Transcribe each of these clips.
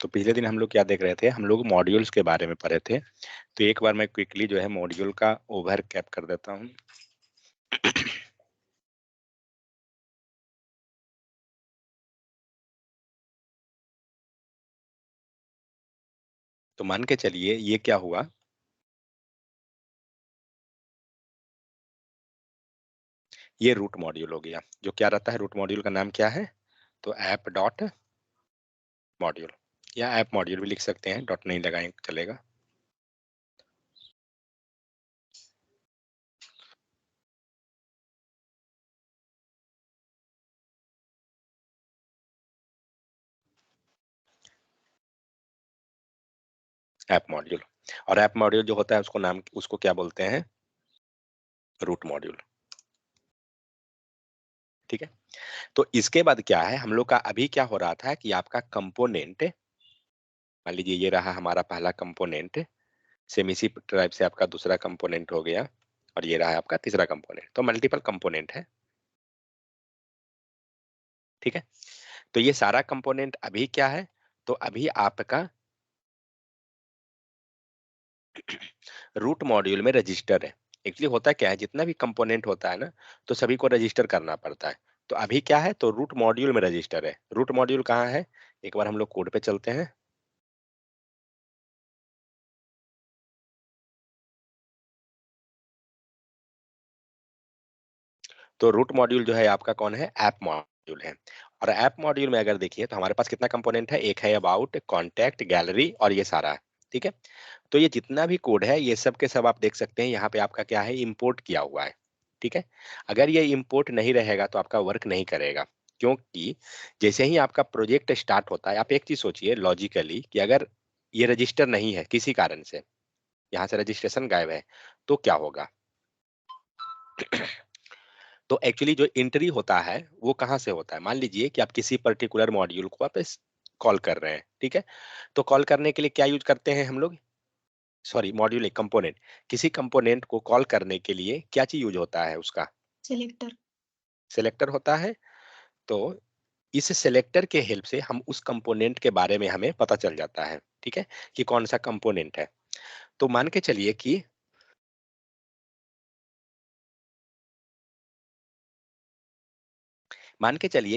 तो पिछले दिन हम लोग क्या देख रहे थे, हम लोग मॉड्यूल्स के बारे में पढ़े थे। तो एक बार मैं क्विकली जो है मॉड्यूल का ओवर कैप कर देता हूँ। तो मान के चलिए ये क्या हुआ, ये रूट मॉड्यूल हो गया। जो क्या रहता है, रूट मॉड्यूल का नाम क्या है, तो ऐप डॉट मॉड्यूल, या ऐप मॉड्यूल भी लिख सकते हैं, डॉट नहीं लगाएं चलेगा। ऐप मॉड्यूल, और ऐप मॉड्यूल जो होता है उसको नाम, उसको क्या बोलते हैं, रूट मॉड्यूल। ठीक है। तो इसके बाद क्या है, हम लोग का अभी क्या हो रहा था कि आपका कंपोनेंट, मान लीजिए ये रहा हमारा पहला कंपोनेंट, सेम इसी टाइप से आपका दूसरा कंपोनेंट हो गया, और ये रहा आपका तीसरा कंपोनेंट। तो मल्टीपल कंपोनेंट है। ठीक है। तो ये सारा कंपोनेंट अभी क्या है, तो अभी आपका रूट मॉड्यूल में रजिस्टर है। एक्चुअली होता क्या है, जितना भी कंपोनेंट होता है ना, तो सभी को रजिस्टर करना पड़ता है। तो अभी क्या है, तो रूट मॉड्यूल में रजिस्टर है। रूट मॉड्यूल कहाँ है, एक बार हम लोग कोड पे चलते हैं। तो रूट मॉड्यूल जो है आपका कौन है, ऐप मॉड्यूल है। और ऐप मॉड्यूल में अगर देखिए तो हमारे पास कितना कंपोनेंट है, एक है अबाउट, कॉन्टैक्ट, गैलरी, और ये सारा है। ठीक है। तो ये जितना भी कोड है, ये सब के सब आप देख सकते हैं यहाँ पे आपका क्या है, इंपोर्ट किया हुआ है। ठीक है। अगर ये इंपोर्ट नहीं रहेगा तो आपका वर्क नहीं करेगा, क्योंकि जैसे ही आपका प्रोजेक्ट स्टार्ट होता है, आप एक चीज सोचिए लॉजिकली कि अगर ये रजिस्टर नहीं है किसी कारण से, यहाँ से रजिस्ट्रेशन गायब है, तो क्या होगा। तो एक्चुअली जो एंट्री होता है वो कहाँ से होता है, मान लीजिए कि आप किसी पर्टिकुलर मॉड्यूल को आप कॉल कर रहे हैं। ठीक है। तो कॉल करने के लिए क्या यूज करते हैं हम लोग, सॉरी मॉड्यूल एक कंपोनेंट, किसी कंपोनेंट को कॉल करने के लिए क्या चीज यूज होता है, उसका सिलेक्टर। सिलेक्टर होता है। तो इस सिलेक्टर के हेल्प से हम उस कंपोनेंट के बारे में हमें पता चल जाता है। ठीक है, कि कौन सा कंपोनेंट है। तो मान के चलिए कि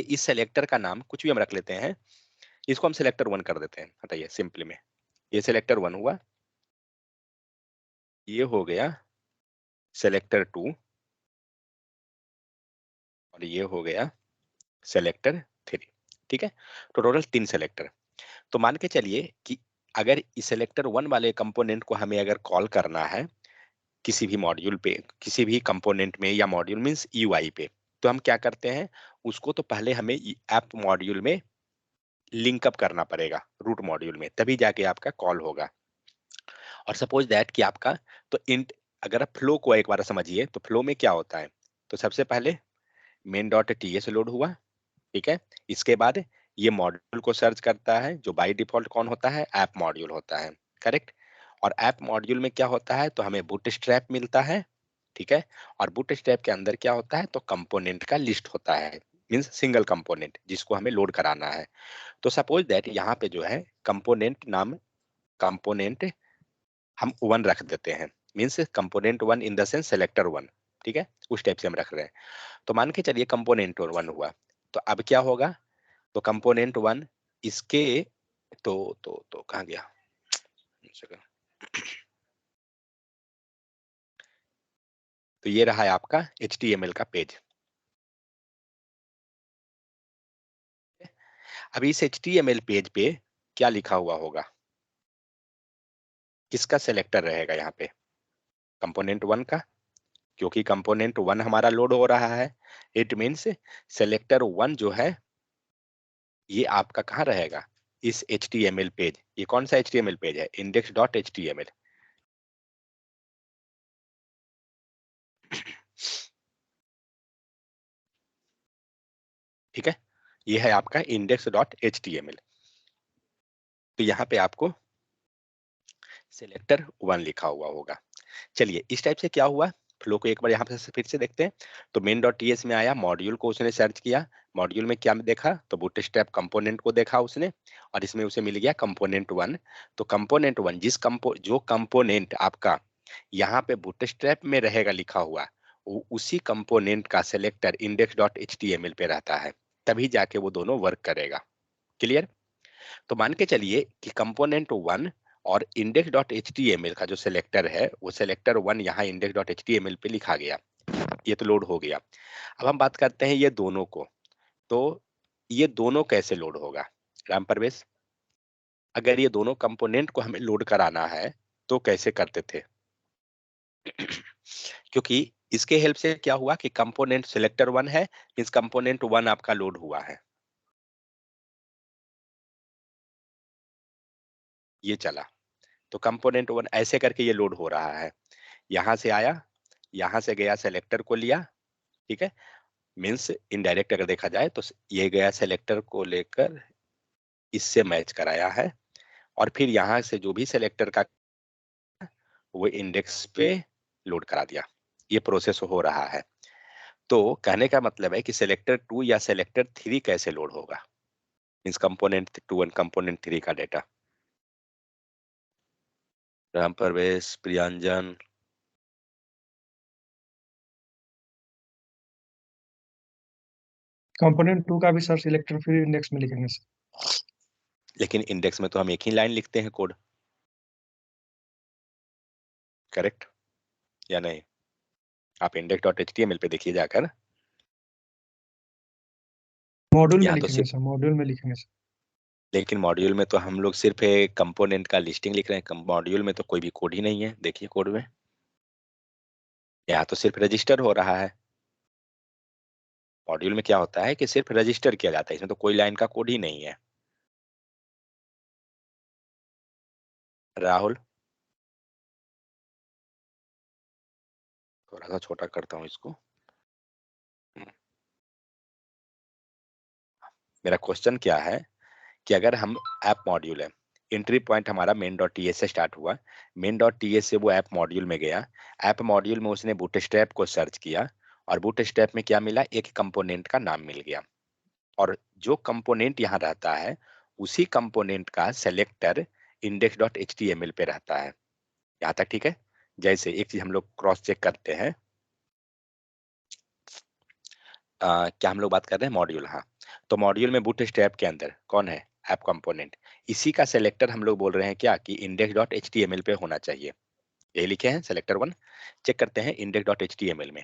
इस सेलेक्टर का नाम कुछ भी हम रख लेते हैं, इसको हम सिलेक्टर 1 कर देते हैं। हटाइए सिंपली में, ये सिलेक्टर 1 हुआ, ये हो गया सेलेक्टर 2, और ये हो गया सेलेक्टर 3। ठीक है। तो टोटल 3 सेलेक्टर। तो मान के चलिए कि अगर इस सेलेक्टर 1 वाले कंपोनेंट को हमें अगर कॉल करना है किसी भी मॉड्यूल पे, किसी भी कंपोनेंट में, या मॉड्यूल मींस यूआई पे, तो हम क्या करते हैं, उसको तो पहले हमें ऐप मॉड्यूल में लिंक अप करना पड़ेगा, रूट मॉड्यूल में, तभी जाके आपका कॉल होगा। और सपोज दैट कि आपका, तो इंट, अगर आप फ्लो को एक बार समझिए, तो फ्लो में क्या होता है, तो सबसे पहले मेन डॉट टीएस लोड हुआ। ठीक है। इसके बाद ये मॉड्यूल को सर्च करता है, जो बाय डिफॉल्ट कौन होता है, ऐप मॉड्यूल होता है। करेक्ट। और ऐप मॉड्यूल में क्या होता है, तो हमें बूटस्ट्रैप मिलता है। ठीक है। और बूटस्ट्रैप के अंदर क्या होता है, तो कंपोनेंट का लिस्ट होता है, मींस सिंगल कंपोनेंट जिसको हमें लोड कराना है। तो सपोज दैट यहाँ पे जो है कंपोनेंट नाम, कंपोनेंट हम 1 रख देते हैं, means component 1 in the sense selector 1। ठीक है, उस टाइप से हम रख रहे हैं। तो मान के चलिए कंपोनेंट 1 हुआ, तो अब क्या होगा, तो कंपोनेंट 1 इसके, तो कहाँ गया, एक सेकंड। तो ये रहा है आपका HTML का पेज। अब इस HTML पेज पे क्या लिखा हुआ होगा, किसका सेलेक्टर रहेगा यहाँ पे, कंपोनेंट 1 का, क्योंकि कंपोनेंट 1 हमारा लोड हो रहा है। इट मीन्स सेलेक्टर 1 जो है, ये आपका कहाँ रहेगा, इस HTML पेज। ये कौन सा HTML पेज है, index.html। ठीक है, ये है आपका index.html। तो यहाँ पे आपको सेलेक्टर 1 लिखा हुआ होगा। चलिए इस टाइप से क्या हुआ, फ्लो को एक बार यहाँ पे फिर से देखते हैं। तो main.ts में आया, मॉड्यूल को उसने सर्च किया, मॉड्यूल में क्या देखा, तो बूटस्ट्रैप कंपोनेंट को देखा उसने, और इसमें उसे मिल गया कंपोनेंट 1। तो कंपोनेंट 1 जो कंपोनेंट आपका यहाँ पे बूटस्ट्रैप में रहेगा लिखा हुआ, उसी कंपोनेंट का सेलेक्टर index.html पे रहता है, तभी जाके वो दोनों वर्क करेगा। क्लियर? तो मान के चलिए कि कंपोनेंट 1 और index.html का जो सेलेक्टर है, वो सेलेक्टर 1 यहाँ index.html पे लिखा गया, ये तो लोड हो गया। अब हम बात करते हैं ये दोनों को, तो ये दोनों कैसे लोड होगा राम परवेश? अगर ये दोनों कंपोनेंट को हमें लोड कराना है तो कैसे करते थे? क्योंकि इसके हेल्प से क्या हुआ कि कंपोनेंट सिलेक्टर 1 है, मींस कंपोनेंट 1 आपका लोड हुआ है, ये चला। तो कंपोनेंट 1 ऐसे करके ये लोड हो रहा है, यहां से आया, यहां से गया सेलेक्टर को लिया, ठीक है, मींस इनडायरेक्ट अगर देखा जाए तो ये गया सेलेक्टर को लेकर इससे मैच कराया है, और फिर यहाँ से जो भी सेलेक्टर का वो इंडेक्स पे लोड करा दिया। ये प्रोसेस हो रहा है। तो कहने का मतलब है कि सेलेक्टर 2 या सेलेक्टर 3 कैसे लोड होगा, मींस कंपोनेंट 2 एंड कंपोनेंट 3 का डेटा। राम परवेश, प्रियांजन, कंपोनेंट 2 का भी सर सिलेक्टर फिर इंडेक्स में लिखेंगे सर। लेकिन इंडेक्स में तो हम एक ही लाइन लिखते हैं कोड, करेक्ट या नहीं? आप index.html पे देखिए जाकर, मॉड्यूल में यहाँ तो लिखेंगे सिर्फ, सर, मॉड्यूल में लिखेंगे सर। लेकिन मॉड्यूल में तो हम लोग सिर्फ कंपोनेंट का लिस्टिंग लिख रहे हैं, मॉड्यूल में तो कोई भी कोड ही नहीं है। देखिए कोड में यहाँ तो सिर्फ रजिस्टर हो रहा है, मॉड्यूल में क्या होता है कि सिर्फ रजिस्टर किया जाता है, इसमें तो कोई लाइन का कोड ही नहीं है। राहुल, थोड़ा सा छोटा करता हूँ इसको। मेरा क्वेश्चन क्या है कि अगर हम ऐप मॉड्यूल है, एंट्री पॉइंट हमारा main.ts से स्टार्ट हुआ, main.ts से वो ऐप मॉड्यूल में गया, ऐप मॉड्यूल में उसने बूटस्ट्रैप को सर्च किया, और बूटस्ट्रैप में क्या मिला, एक कंपोनेंट का नाम मिल गया, और जो कंपोनेंट यहाँ रहता है उसी कंपोनेंट का सेलेक्टर index.html पे रहता है। यहाँ तक ठीक है? जैसे एक चीज हम लोग क्रॉस चेक करते हैं, क्या हम लोग बात कर रहे हैं मॉड्यूल, हाँ, तो मॉड्यूल में बूटस्ट्रैप के अंदर कौन है, ऐप कंपोनेंट, इसी का सेलेक्टर हम लोग बोल रहे हैं क्या कि index.html पे होना चाहिए। यही लिखे हैं सेलेक्टर 1। चेक करते हैं index.html में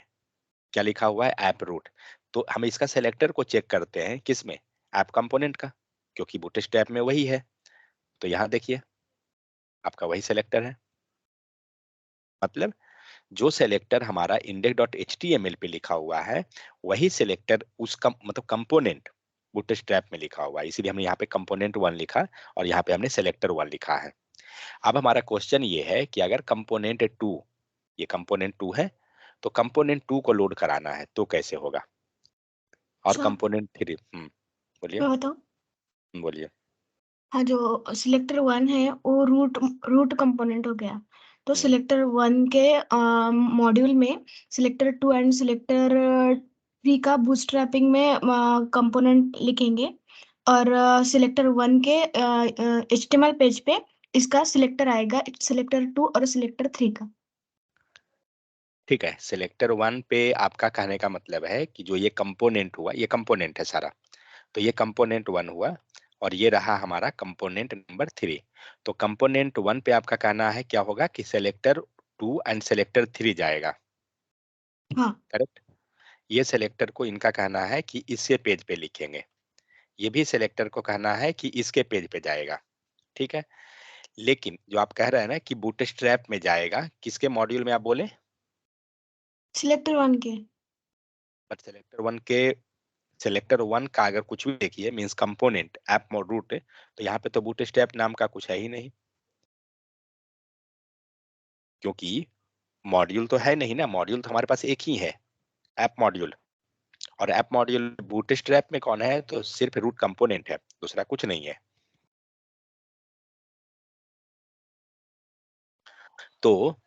क्या लिखा हुआ है, ऐप रूट। तो हम इसका सेलेक्टर को चेक करते हैं किस में, ऐप कंपोनेंट का, क्योंकि बूटस्ट्रैप में वही है। तो यहाँ देखिए आपका वही सेलेक्टर है, मतलब जो सेलेक्टर हमारा index.html पे लिखा हुआ है वही सेलेक्टर उसका मतलब कंपोनेंट बूटस्ट्रैप में लिखा हुआ है, इसीलिए हमने यहाँ पे कंपोनेंट 1 लिखा और यहाँ पे हमने सेलेक्टर 1 लिखा है। अब हमारा क्वेश्चन ये है कि अगर कंपोनेंट 2, ये कंपोनेंट 2 है, तो कंपोनेंट 2 को लोड कराना है तो कैसे होगा, और अच्छा, कंपोनेंट 3, बोलिए, मैं बताऊँ। बोलिए। हाँ, जो सिलेक्टर 1 है वो रूट रूट कंपोनेंट हो गया। तो हम्म, सिलेक्टर 1 के मॉड्यूल में सिलेक्टर 2 एंड सिलेक्टर 3 का बूटस्ट्रैपिंग में कंपोनेंट लिखेंगे, और सिलेक्टर 1 के HTML पेज पे इसका सिलेक्टर आएगा, सिलेक्टर 2 और सिलेक्टर 3 का। ठीक है, सिलेक्टर 1 पे आपका कहने का मतलब है कि जो ये कंपोनेंट हुआ, ये कंपोनेंट है सारा, तो ये कंपोनेंट 1 हुआ, और ये रहा हमारा कंपोनेंट नंबर 3। तो कंपोनेंट 1 पे आपका कहना है क्या होगा कि सेलेक्टर 2 एंड सेलेक्टर 3 जाएगा, हाँ, करेक्ट? ये सेलेक्टर को इनका कहना है कि इसके पेज पे लिखेंगे, ये भी सेलेक्टर को कहना है कि इसके पेज पे जाएगा, ठीक है? लेकिन जो आप कह रहे हैं ना कि बूटस्ट्रैप में जाएगा, किसके मॉड्यूल में आप बोले? सिलेक्टर 1 के। बट सेलेक्टर 1 का अगर कुछ भी देखिए means component app mode root, तो यहाँ पे तो बूटस्ट्रैप नाम का कुछ है ही नहीं, क्योंकि मॉड्यूल तो है नहीं ना, मॉड्यूल तो हमारे पास एक ही है, ऐप मॉड्यूल, और ऐप मॉड्यूल बूटस्ट्रैप में कौन है, तो सिर्फ रूट कंपोनेंट है, दूसरा कुछ नहीं है। तो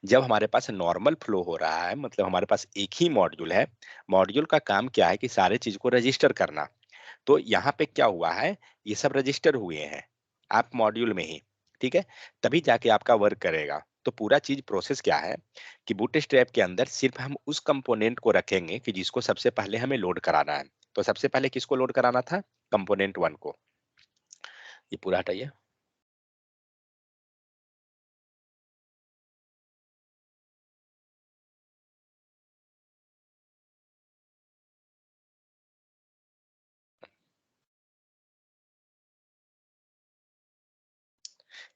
जब हमारे पास नॉर्मल फ्लो हो रहा है, मतलब हमारे पास एक ही मॉड्यूल है, मॉड्यूल का काम क्या है कि सारे चीज को रजिस्टर करना। तो यहाँ पे क्या हुआ है, ये सब रजिस्टर हुए हैं आप मॉड्यूल में ही, ठीक है, तभी जाके आपका वर्क करेगा। तो पूरा चीज प्रोसेस क्या है कि बूटस्ट्रैप के अंदर सिर्फ हम उस कंपोनेंट को रखेंगे कि जिसको सबसे पहले हमें लोड कराना है। तो सबसे पहले किसको लोड कराना था, कंपोनेंट 1 को। ये पूरा हटाइए।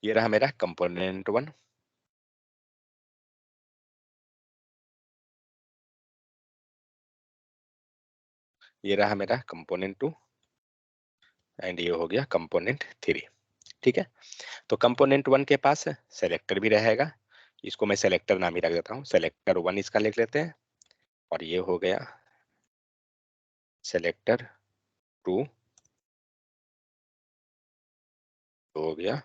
ये रहा मेरा कंपोनेंट 1। ये रहा मेरा कंपोनेंट 2 एंड ये हो गया कंपोनेंट 3, ठीक है। तो कंपोनेंट 1 के पास सेलेक्टर भी रहेगा, इसको मैं सेलेक्टर नाम ही रख देता हूँ, सेलेक्टर 1 इसका लिख लेते हैं। और ये हो गया सेलेक्टर 2, हो गया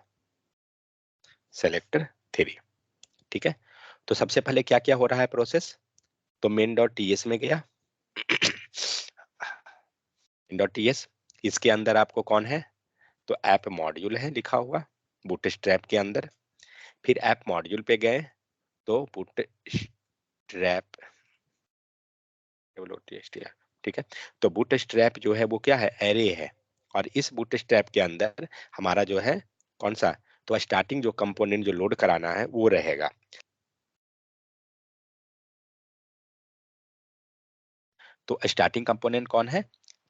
सेलेक्टर 3, ठीक है। तो सबसे पहले क्या क्या हो रहा है प्रोसेस, तो मेन डॉट टीएस में गया। डॉट टीएस, इसके अंदर आपको कौन है, तो ऐप मॉड्यूल है लिखा हुआ बूटस्ट्रैप के अंदर। फिर ऐप मॉड्यूल पे गए तो बूटस्ट्रैप, ठीक है। तो बूटस्ट्रैप जो है वो क्या है, एरे है। और इस बूटस्ट्रैप के अंदर हमारा जो है कौन सा, तो स्टार्टिंग जो कंपोनेंट जो लोड कराना है वो रहेगा। तो स्टार्टिंग कंपोनेंट कौन है,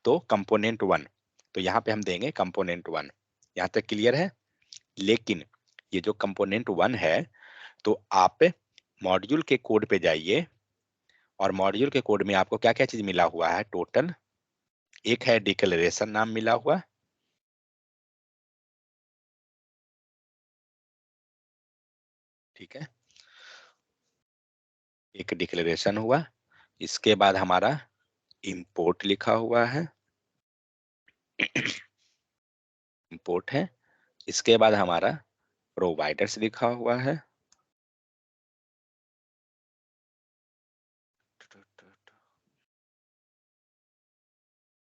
तो कंपोनेंट 1। तो यहाँ पे हम देंगे कंपोनेंट 1। यहाँ तक क्लियर है। लेकिन ये जो कंपोनेंट 1 है, तो आप मॉड्यूल के कोड पे जाइए और मॉड्यूल के कोड में आपको क्या क्या चीज मिला हुआ है टोटल, एक है डिक्लेरेशन नाम मिला हुआ, ठीक है, एक डिक्लेरेशन हुआ। इसके बाद हमारा इंपोर्ट लिखा हुआ है, इंपोर्ट है। इसके बाद हमारा प्रोवाइडर्स लिखा हुआ है,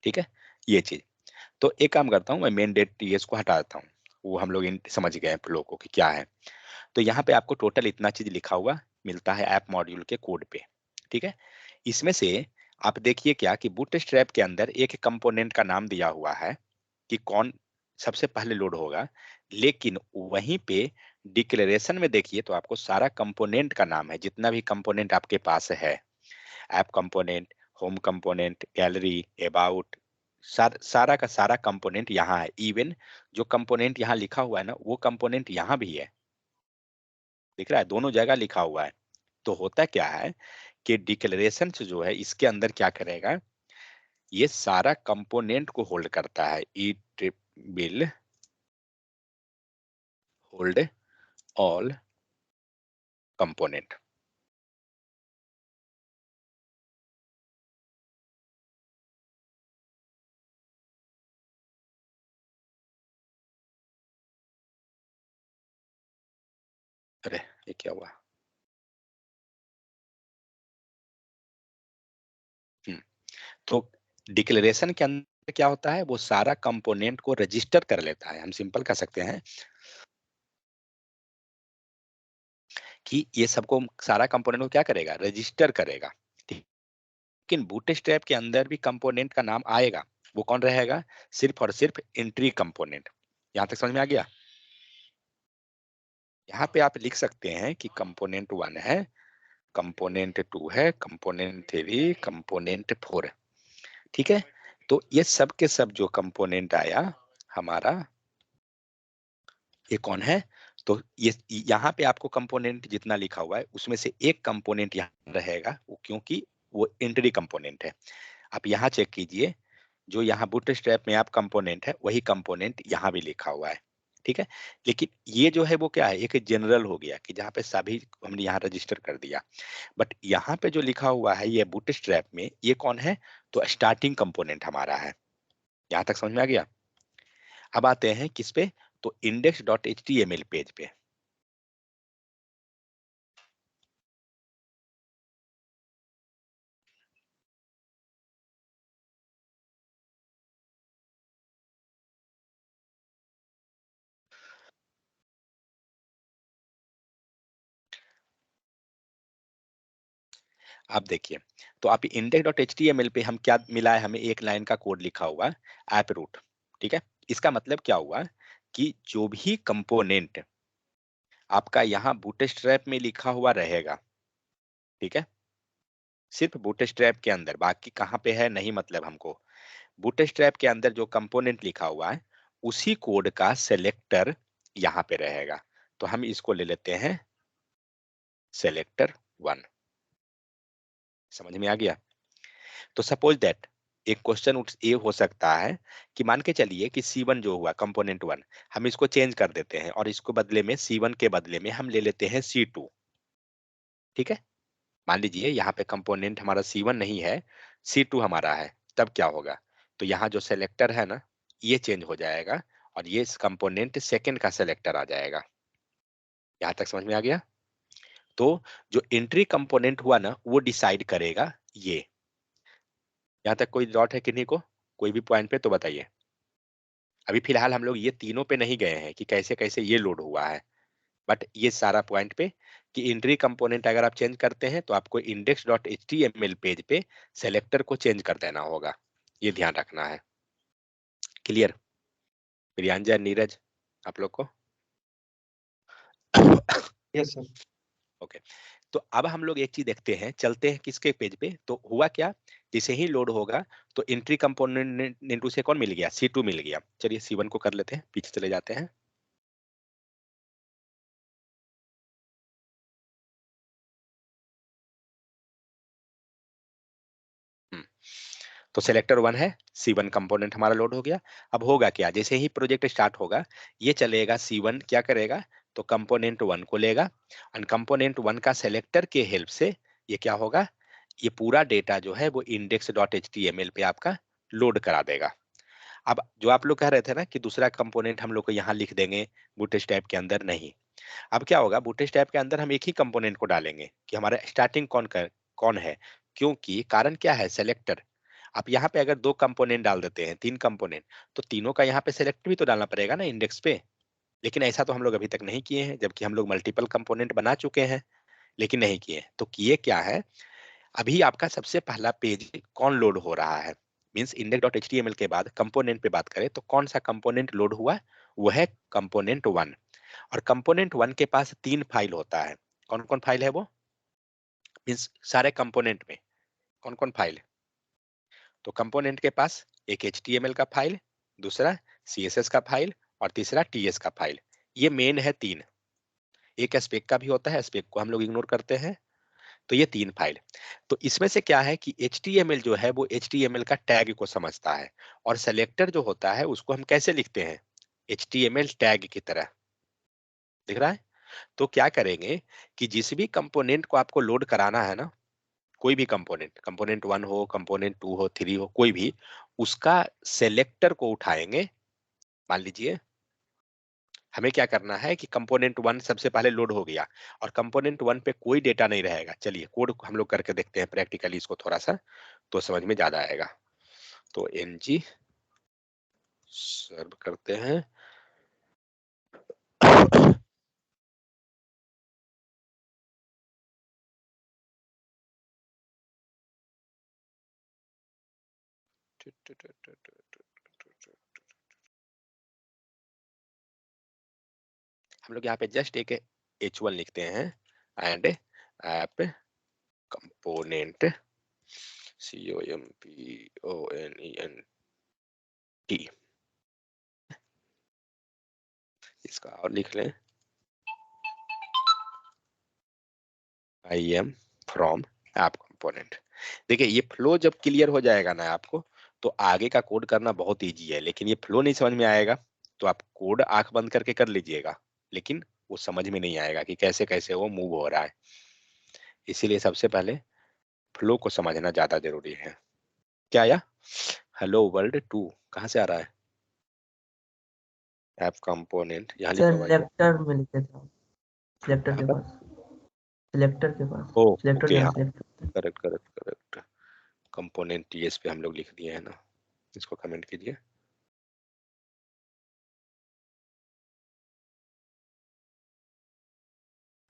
ठीक है, ये चीज। तो एक काम करता हूँ, मैं मेन डेट टीएस को हटा देता हूँ, वो हम लोग समझ गए हैं फ्लो को कि क्या है। तो यहाँ पे आपको टोटल इतना चीज लिखा हुआ मिलता है ऐप मॉड्यूल के कोड पे, ठीक है। इसमें से आप देखिए क्या कि बूटस्ट्रैप के अंदर एक कंपोनेंट का नाम दिया हुआ है कि कौन सबसे पहले लोड होगा, लेकिन वहीं पे डिक्लेरेशन में देखिए तो आपको सारा कंपोनेंट का नाम है, जितना भी कंपोनेंट आपके पास है, app component, home component, gallery, about, सारा का सारा कंपोनेंट यहाँ है। इवन जो कंपोनेंट यहाँ लिखा हुआ है ना, वो कंपोनेंट यहाँ भी है, दिख रहा है, दोनों जगह लिखा हुआ है। तो होता क्या है कि डिक्लेरेशन जो है इसके अंदर क्या करेगा, ये सारा कंपोनेंट को होल्ड करता है। It will hold all component. अरे ये क्या हुआ, हम्म, तो डिक्लेरेशन के अंदर क्या होता है, वो सारा कंपोनेंट को रजिस्टर कर लेता है। हम सिंपल कह सकते हैं कि ये सबको सारा कंपोनेंट को क्या करेगा, रजिस्टर करेगा, ठीक। लेकिन बूटस्ट्रैप के अंदर भी कंपोनेंट का नाम आएगा, वो कौन रहेगा, सिर्फ और सिर्फ एंट्री कंपोनेंट। यहां तक समझ में आ गया। यहाँ पे आप लिख सकते हैं कि कंपोनेंट 1 है, कंपोनेंट 2 है, कंपोनेंट 3, कंपोनेंट 4, ठीक है। तो ये सब के सब जो कंपोनेंट आया हमारा, ये कौन है, तो ये यहाँ पे आपको कंपोनेंट जितना लिखा हुआ है उसमें से एक कंपोनेंट यहाँ रहेगा, क्योंकि वो एंट्री कंपोनेंट है। आप यहाँ चेक कीजिए, जो यहाँ बूटस्ट्रैप में आप कंपोनेंट है वही कंपोनेंट यहाँ भी लिखा हुआ है, ठीक है। लेकिन ये जो है वो क्या है, एक जनरल हो गया कि जहाँ पे सभी हमने यहाँ रजिस्टर कर दिया। बट यहाँ पे जो लिखा हुआ है ये बूटस्ट्रैप में, ये कौन है, तो स्टार्टिंग कंपोनेंट हमारा है। यहाँ तक समझ में आ गया। अब आते हैं किस पे, तो index.html पेज पे। अब देखिए, तो आप index.html पे हम क्या मिला है, हमें एक लाइन का कोड लिखा हुआ ऐप रूट, ठीक है। इसका मतलब क्या हुआ कि जो भी कंपोनेंट आपका यहाँ बूटस्ट्रैप में लिखा हुआ रहेगा, ठीक है, सिर्फ बूटस्ट्रैप के अंदर, बाकी कहाँ पे है नहीं मतलब हमको, बूटस्ट्रैप के अंदर जो कंपोनेंट लिखा हुआ है उसी कोड का सेलेक्टर यहाँ पे रहेगा। तो हम इसको ले लेते हैं सेलेक्टर 1। समझ में आ गया? तो सपोज दैट एक क्वेश्चन ये हो सकता है कि मान के चलिए कि C1 जो हुआ कंपोनेंट 1, हम इसको चेंज कर देते हैं और इसको बदले में C1 के बदले में हम ले लेते हैं C2, ठीक है। मान लीजिए यहाँ पे कंपोनेंट हमारा C1 नहीं है, C2 हमारा है, तब क्या होगा? तो यहाँ जो सेलेक्टर है ना, ये चेंज हो जाएगा और ये कंपोनेंट सेकंड का सेलेक्टर आ जाएगा। यहाँ तक समझ में आ गया? तो जो एंट्री कंपोनेंट हुआ ना, वो डिसाइड करेगा ये। यहाँ तक कोई डाउट है किन्हीं को? कोई भी पॉइंट पे तो बताइए। अभी फिलहाल हम लोग ये तीनों पे नहीं गए हैं कि कैसे कैसे ये लोड हुआ है, बट ये सारा पॉइंट पे कि एंट्री कंपोनेंट अगर आप चेंज करते हैं तो आपको index.html पेज पे सेलेक्टर को चेंज कर देना होगा, ये ध्यान रखना है। क्लियर? प्रियांजन, नीरज, आप लोग को? Yes sir. ओके, तो अब हम लोग एक चीज देखते हैं, चलते हैं किसके पेज पे। तो हुआ क्या, जैसे ही लोड होगा तो एंट्री कंपोनेंट से कौन मिल गया? C2 मिल गया। चलिए C1 को कर लेते हैं, पीछे चले जाते हैं। तो सेलेक्टर 1 है, C1 कंपोनेंट हमारा लोड हो गया। अब होगा क्या, जैसे ही प्रोजेक्ट स्टार्ट होगा ये चलेगा, C1 क्या करेगा, तो कंपोनेंट 1 को लेगा और कंपोनेंट 1 का सेलेक्टर के हेल्प से ये क्या होगा, ये पूरा डेटा जो है वो index.html पे आपका लोड करा देगा। अब जो आप लोग कह रहे थे ना कि दूसरा कंपोनेंट हम लोग को यहाँ लिख देंगे बूटस्ट्रैप के अंदर, नहीं। अब क्या होगा, बूटस्ट्रैप के अंदर हम एक ही कंपोनेंट को डालेंगे कि हमारा स्टार्टिंग कौन है, क्योंकि कारण क्या है, सेलेक्टर। आप यहाँ पे अगर 2 कंपोनेंट डाल देते हैं, 3 कंपोनेंट, तो तीनों का यहाँ पे सेलेक्ट भी तो डालना पड़ेगा ना इंडेक्स पे। लेकिन ऐसा तो हम लोग अभी तक नहीं किए हैं, जबकि हम लोग मल्टीपल कंपोनेंट बना चुके हैं, लेकिन नहीं किए। तो किए क्या है, अभी आपका सबसे पहला पेज कौन लोड हो रहा है, मींस index.html के बाद कंपोनेंट पे बात करें तो कौन सा कंपोनेंट लोड हुआ, वो है कंपोनेंट 1। और कंपोनेंट 1 के पास 3 फाइल होता है। कौन कौन फाइल है वो, मींस सारे कंपोनेंट में कौन कौन फाइल है? तो कंपोनेंट के पास एक HTML का फाइल, दूसरा CSS का फाइल और तीसरा TS का फाइल। ये मेन है 3। एक एस्पेक का भी होता है, एस्पेक को हम लोग इग्नोर करते हैं। तो ये 3 फाइल। तो इसमें से क्या है कि HTML जो है वो HTML का टैग को समझता है और सेलेक्टर जो होता है उसको हम कैसे लिखते हैं, HTML टैग की तरह। दिख रहा है? तो क्या करेंगे कि जिस भी कंपोनेंट को आपको लोड कराना है ना, कोई भी कंपोनेंट, कंपोनेंट 1 हो, कंपोनेंट 2 हो, 3 हो, कोई भी, उसका सेलेक्टर को उठाएंगे। मान लीजिए हमें क्या करना है कि कंपोनेंट 1 सबसे पहले लोड हो गया और कंपोनेंट 1 पे कोई डेटा नहीं रहेगा। चलिए कोड हम लोग करके देखते हैं प्रैक्टिकली इसको थोड़ा सा, तो समझ में ज्यादा आएगा। तो ng सर्व करते हैं। हम लोग यहाँ पे जस्ट एक h1 लिखते हैं एंड ऐप कंपोनेंट COMPONENT, इसका और लिख लें IM फ्रॉम ऐप कंपोनेंट। देखिए ये फ्लो जब क्लियर हो जाएगा ना आपको, तो आगे का कोड करना बहुत इजी है। लेकिन ये फ्लो नहीं समझ में आएगा तो आप कोड आंख बंद करके कर लीजिएगा, लेकिन वो समझ में नहीं आएगा कि कैसे कैसे वो मूव हो रहा है। इसीलिए सबसे पहले फ्लो को समझना ज्यादा जरूरी है। क्या आया, हेलो वर्ल्ड 2 कहाँ से आ रहा है? ऐप कंपोनेंट यहाँ लिखा हुआ है क्या? सेलेक्टर में लिखे थे, सेलेक्टर कहाँ के पर? पास, सेलेक्टर के पास, ओ सेलेक्टर ओके, जहाँ हाँ, सेलेक्ट करते हैं। Correct correct correct. Component TS पे हम लोग लिख दिए है ना, इसको कमेंट कीजिए।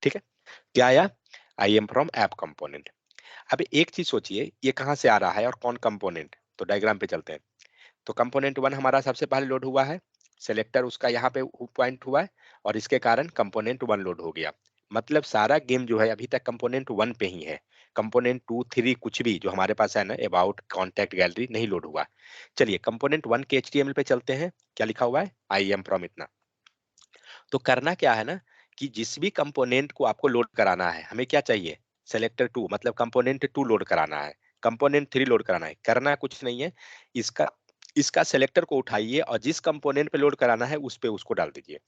ठीक है, क्या आया, I am from app component. अब एक चीज सोचिए, ये कहाँ से आ रहा है और कौन कंपोनेंट, तो डायग्राम पे चलते हैं। तो कंपोनेंट 1 हमारा सबसे पहले लोड हुआ है, सेलेक्टर उसका यहाँ पे पॉइंट हुआ है और इसके कारण कंपोनेंट 1 लोड हो गया। मतलब सारा गेम जो है अभी तक कंपोनेंट 1 पे ही है, कंपोनेंट 2 3 कुछ भी जो हमारे पास है ना अबाउट कॉन्टैक्ट गैलरी नहीं लोड हुआ। चलिए कंपोनेंट 1 के एचटीएमएल पे चलते हैं, क्या लिखा हुआ है आई एम फ्रॉम इतना। तो करना क्या है ना कि जिस भी कंपोनेंट को आपको लोड कराना है, हमें क्या चाहिए, सेलेक्टर 2 मतलब कंपोनेंट 2 लोड कराना है, कंपोनेंट 3 लोड कराना है, करना कुछ नहीं है, इसका इसका सेलेक्टर को उठाइए और जिस कंपोनेंट पे लोड कराना है उस पे उसको डाल दीजिए।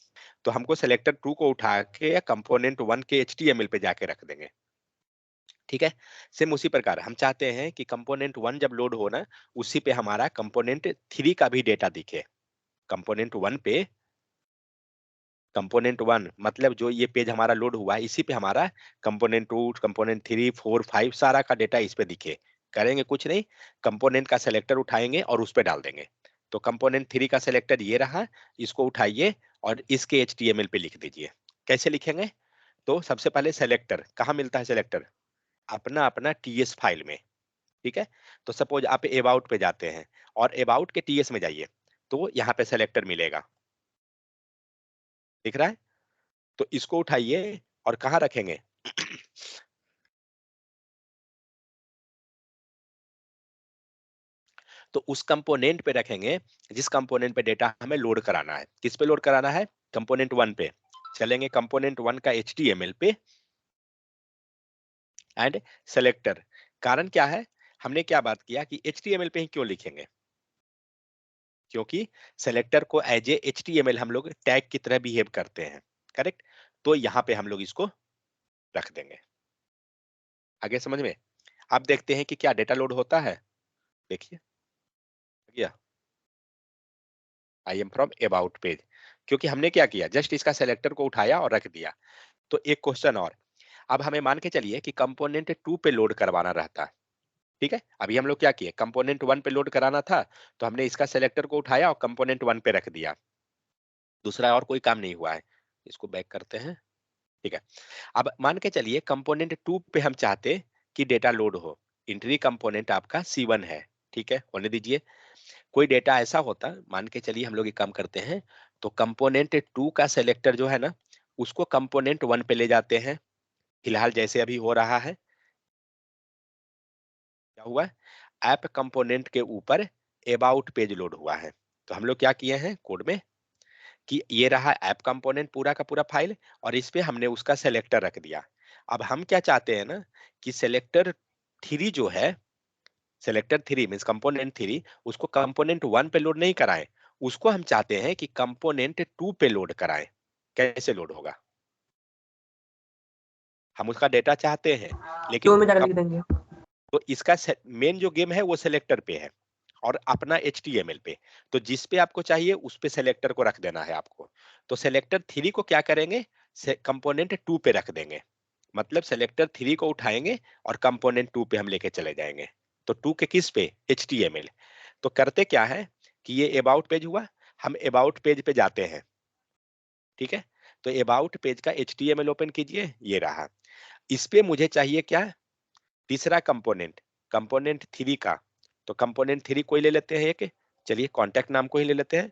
तो हमको सेलेक्टर 2 को उठा के कंपोनेंट 1 के एचटीएमएल पे जाके रख देंगे। ठीक है, सेम उसी प्रकार हम चाहते हैं कि कंपोनेंट 1 जब लोड हो ना, उसी पे हमारा कंपोनेंट 3 का भी डेटा दिखे। कंपोनेंट 1 पे कंपोनेंट 1 मतलब जो ये पेज हमारा लोड हुआ है इसी पे हमारा कंपोनेंट 2 कंपोनेंट 3 4 5 सारा का डेटा इस पे दिखे। करेंगे कुछ नहीं, कंपोनेंट का सेलेक्टर उठाएंगे और उस पे डाल देंगे। तो कंपोनेंट 3 का सेलेक्टर ये रहा, इसको उठाइए और इसके एचटीएमएल पे लिख दीजिए। कैसे लिखेंगे, तो सबसे पहले सेलेक्टर कहाँ मिलता है, सेलेक्टर अपना अपना टीएस फाइल में। ठीक है, तो सपोज आप अबाउट पे जाते हैं और अबाउट के टीएस में जाइए, तो यहाँ पे सेलेक्टर मिलेगा, दिख रहा है। तो इसको उठाइए और कहाँ रखेंगे तो उस कंपोनेंट पे रखेंगे जिस कंपोनेंट पे डेटा हमें लोड कराना है। किस पे लोड कराना है, कंपोनेंट 1 पे। चलेंगे कंपोनेंट 1 का एचटीएमएल पे एंड सेलेक्टर। कारण क्या है, हमने क्या बात किया कि एचटीएमएल पे ही क्यों लिखेंगे, क्योंकि सेलेक्टर को एज ए एचटीएमएल हम लोग टैग की तरह बिहेव करते हैं, करेक्ट। तो यहाँ पे हम लोग इसको रख देंगे। आगे समझ में, अब देखते हैं कि क्या डेटा लोड होता है। देखिए गया I am from about page, क्योंकि हमने क्या किया, जस्ट इसका सेलेक्टर को उठाया और रख दिया। तो एक क्वेश्चन और, अब हमें मान के चलिए कि कंपोनेंट 2 पे लोड करवाना रहता है। ठीक है, अभी हम लोग क्या किए, कंपोनेंट 1 पे लोड कराना था तो हमने इसका सेलेक्टर को उठाया और कंपोनेंट 1 पे रख दिया, दूसरा और कोई काम नहीं हुआ है। इसको बैक करते हैं। ठीक है, अब मान के चलिए कंपोनेंट 2 पे हम चाहते कि डेटा लोड हो, इंट्री कंपोनेंट आपका C1 है। ठीक है, होने दीजिए। कोई डेटा ऐसा होता, मान के चलिए हम लोग एक काम करते हैं, तो कंपोनेंट 2 का सेलेक्टर जो है ना उसको कंपोनेंट 1 पे ले जाते हैं। फिलहाल जैसे अभी हो रहा है, क्या हुआ, ऐप कंपोनेंट के ऊपर अबाउट पेज लोड हुआ है। तो हम लोग क्या किए हैं कोड में कि ये रहा ऐप कंपोनेंट पूरा का पूरा फाइल और इस पे हमने उसका सेलेक्टर रख दिया। अब हम क्या चाहते हैं ना कि सेलेक्टर 3 जो है, सेलेक्टर 3 मींस कंपोनेंट 3 उसको कंपोनेंट 1 पे लोड नहीं कराएं, उसको हम चाहते हैं कि कंपोनेंट 2 पे लोड कराएं। कैसे लोड होगा, हम उसका डेटा चाहते हैं लेकिन क्यों में जाकर लिख देंगे। तो इसका मेन जो गेम है वो सेलेक्टर पे है और अपना एचटीएमएल पे। तो जिस पे आपको चाहिए उस पे सेलेक्टर को रख देना है आपको। तो सेलेक्टर 3 को क्या करेंगे, कंपोनेंट 2 पे रख देंगे। मतलब सेलेक्टर 3 को उठाएंगे और कंपोनेंट 2 पे हम लेके चले जाएंगे। तो 2 के किस पे, एचटीएमएल। तो करते क्या है कि ये अबाउट पेज हुआ, हम अबाउट पेज पे जाते हैं। ठीक है, तो अबाउट पेज का एचटीएमएल ओपन कीजिए, ये रहा। इस पे मुझे चाहिए क्या, तीसरा कंपोनेंट, कंपोनेंट 3 का। तो कंपोनेंट 3 को ही ले लेते हैं एक, चलिए कॉन्टैक्ट नाम को ही ले लेते हैं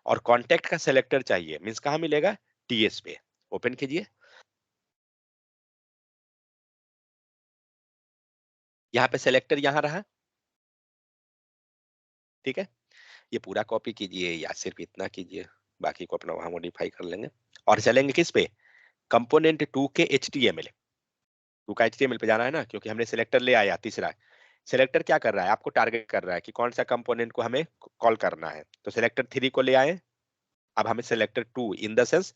और कॉन्टैक्ट का सेलेक्टर चाहिए, मींस कहाँ मिलेगा, टीएस पे। ओपन कीजिए, यहाँ पे सेलेक्टर यहाँ रहा। ठीक है, ये पूरा कॉपी कीजिए या सिर्फ इतना कीजिए, बाकी को अपना वहां मॉडिफाई कर लेंगे। और चलेंगे किस पे, कंपोनेंट 2 के एचटीएमएल। 2 का एचटीएमएल पे जाना है ना, क्योंकि हमने सेलेक्टर ले आया तीसरा। सेलेक्टर क्या कर रहा है, आपको टारगेट कर रहा है कि कौन सा कंपोनेंट को हमें कॉल करना है। तो सेलेक्टर 3 को ले आए, अब हमें सेलेक्टर 2 इन द सेंस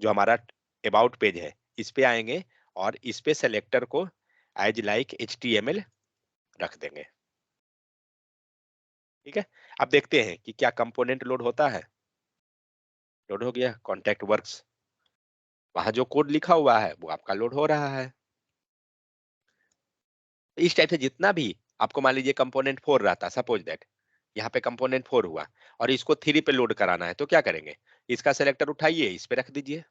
जो हमारा अबाउट पेज है इस पे आएंगे और इस पे सेलेक्टर को एज लाइक एचटीएमएल रख देंगे। ठीक है, अब देखते हैं कि क्या कंपोनेंट लोड होता है। लोड हो गया, कॉन्टैक्ट वर्क्स, वहां जो कोड लिखा हुआ है वो आपका लोड हो रहा है। इस टाइप से जितना भी आपको मान लीजिए कंपोनेंट 4 रहता, सपोज दैट यहाँ पे कंपोनेंट 4 हुआ और इसको 3 पे लोड कराना है, तो क्या करेंगे, इसका सेलेक्टर उठाइए इस पे रख दीजिए।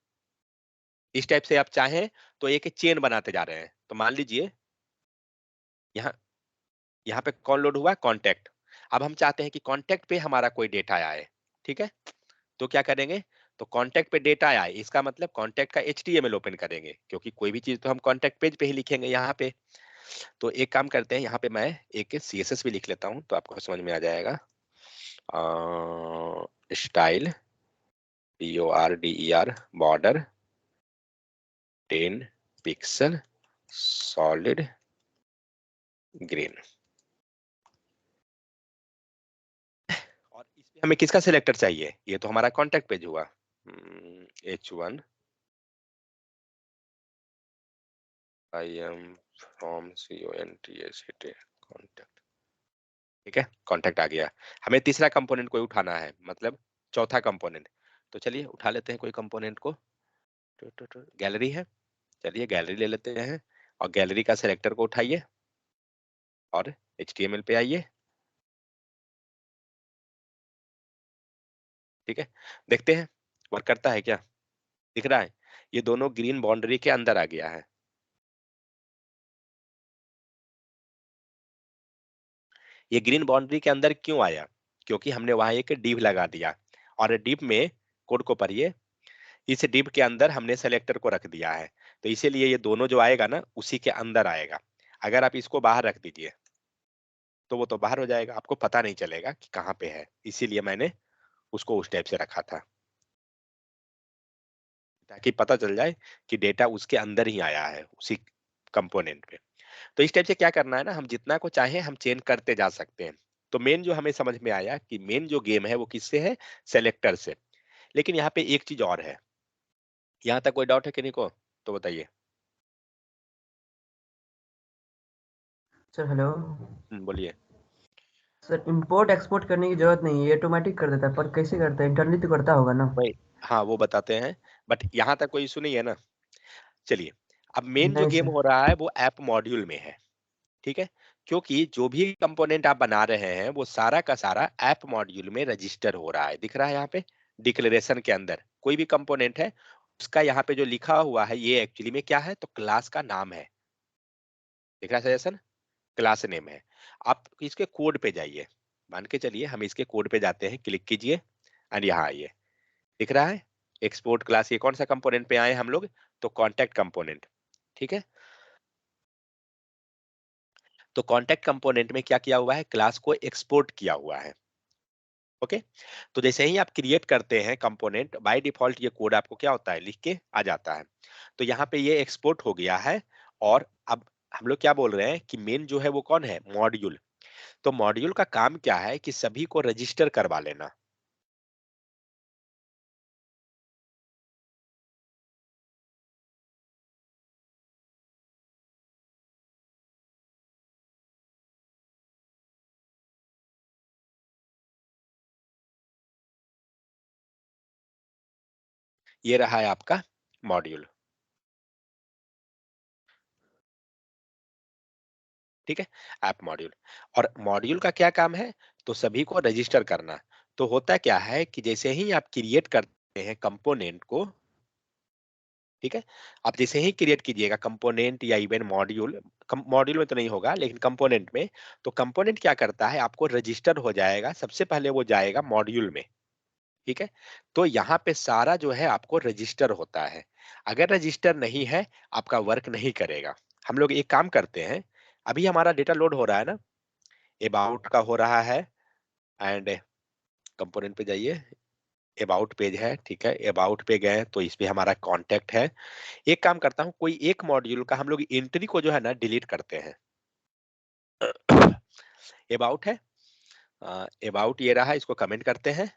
इस टाइप से आप चाहें तो एक चेन बनाते जा रहे हैं। तो मान लीजिए यहाँ पे कौन लोड हुआ? कॉन्टैक्ट। अब हम चाहते हैं कि कॉन्टैक्ट पे हमारा कोई डेटा आए, ठीक है? तो क्या करेंगे? तो कॉन्टैक्ट पे डेटा आए, इसका मतलब कॉन्टैक्ट का HTML ओपन करेंगे, क्योंकि कोई भी चीज तो हम कॉन्टैक्ट पेज पे ही लिखेंगे यहाँ पे। तो एक काम करते हैं, यहाँ पे मैं एक CSS भी लिख लेता हूँ तो आपको समझ में आ जाएगा। Style BORDER border 10 pixel solid green. और इसमें हमें किसका सिलेक्टर चाहिए? ये तो हमारा कॉन्टैक्ट पेज हुआ। H1 I am from CONTACT contact, ठीक है? कॉन्टैक्ट आ गया। हमें तीसरा कंपोनेंट कोई उठाना है, मतलब चौथा कंपोनेंट। तो चलिए उठा लेते हैं कोई कंपोनेंट को। गैलरी है, चलिए गैलरी ले लेते हैं और गैलरी का सिलेक्टर को उठाइए और HTML पे आइए, ठीक है? देखते हैं वर्क करता है क्या। दिख रहा है ये दोनों ग्रीन बाउंड्री के अंदर आ गया है। ये ग्रीन बाउंड्री के अंदर क्यों आया? क्योंकि हमने वहां एक डिव लगा दिया और डिव में कोड को पढ़िए, इस डिव के अंदर हमने सेलेक्टर को रख दिया है, तो इसीलिए ये दोनों जो आएगा ना उसी के अंदर आएगा। अगर आप इसको बाहर रख दीजिए तो वो तो बाहर हो जाएगा, आपको पता नहीं चलेगा कि कहाँ पे है, इसीलिए मैंने उसको उस टाइप से रखा था ताकि पता चल जाए कि डेटा उसके अंदर ही आया है, उसी कंपोनेंट पे। तो इस टाइप से क्या करना है ना, हम जितना को चाहे हम चेंज करते जा सकते हैं। तो मेन जो हमें समझ में आया कि मेन जो गेम है वो किससे है? सेलेक्टर से। लेकिन यहाँ पे एक चीज और है, यहाँ तक कोई डाउट है किन्हीं को? तो बताइए। Sir hello. बोलिए। सर इंपोर्ट एक्सपोर्ट करने की जरूरत नहीं है, ये ऑटोमेटिक कर देता है, पर कैसे करता है? इंटरनली तो करता होगा ना? वही, हाँ वो बताते हैं, बट यहाँ तक कोई इशू नहीं है ना। चलिए, अब मेन जो नहीं गेम सर। हो रहा है वो ऐप मॉड्यूल में है, ठीक है? क्योंकि जो भी कंपोनेंट आप बना रहे हैं वो सारा का सारा ऐप मॉड्यूल में रजिस्टर हो रहा है। दिख रहा है यहाँ पे डिक्लेरेशन के अंदर कोई भी कंपोनेंट है उसका यहाँ पे जो लिखा हुआ है ये एक्चुअली में क्या है? तो क्लास का नाम है। दिख रहा है सजेशन? क्लास नेम है। आप इसके कोड पे जाइए, मान के चलिए हम इसके कोड पे जाते हैं, क्लिक कीजिए एंड यहाँ आइए। दिख रहा है एक्सपोर्ट क्लास, ये कौन सा कंपोनेंट पे आए हम लोग? तो कॉन्टैक्ट कंपोनेंट, ठीक है? तो कॉन्टैक्ट कंपोनेंट में क्या किया हुआ है? क्लास को एक्सपोर्ट किया हुआ है। ओके, तो जैसे ही आप क्रिएट करते हैं कंपोनेंट, बाय डिफॉल्ट ये कोड आपको क्या होता है? लिख के आ जाता है। तो यहाँ पे ये एक्सपोर्ट हो गया है। और अब हम लोग क्या बोल रहे हैं कि मेन जो है वो कौन है? मॉड्यूल। तो मॉड्यूल का काम क्या है? कि सभी को रजिस्टर करवा लेना। ये रहा है आपका मॉड्यूल, ठीक है? App module. और मॉड्यूल का क्या काम है? तो सभी को रजिस्टर करना। तो होता क्या है कि जैसे ही आप क्रिएट करते हैं कंपोनेंट को, ठीक है, आप जैसे ही क्रिएट कीजिएगा कंपोनेंट या इवन मॉड्यूल, मॉड्यूल में तो नहीं होगा लेकिन कंपोनेंट में, तो कंपोनेंट क्या करता है? आपको रजिस्टर हो जाएगा, सबसे पहले वो जाएगा मॉड्यूल में, ठीक है? तो यहाँ पे सारा जो है आपको रजिस्टर होता है। अगर रजिस्टर नहीं है आपका वर्क नहीं करेगा। हम लोग एक काम करते हैं, अभी हमारा डेटा लोड हो रहा है ना, अबाउट का हो रहा है एंड कंपोनेंट पे जाइए, अबाउट पेज है, ठीक है? अबाउट पे गए तो इस पे हमारा कॉन्टेक्ट है। एक काम करता हूँ, कोई एक मॉड्यूल का हम लोग एंट्री को जो है ना डिलीट करते हैं। अबाउट है, अबाउट ये रहा, इसको कमेंट करते हैं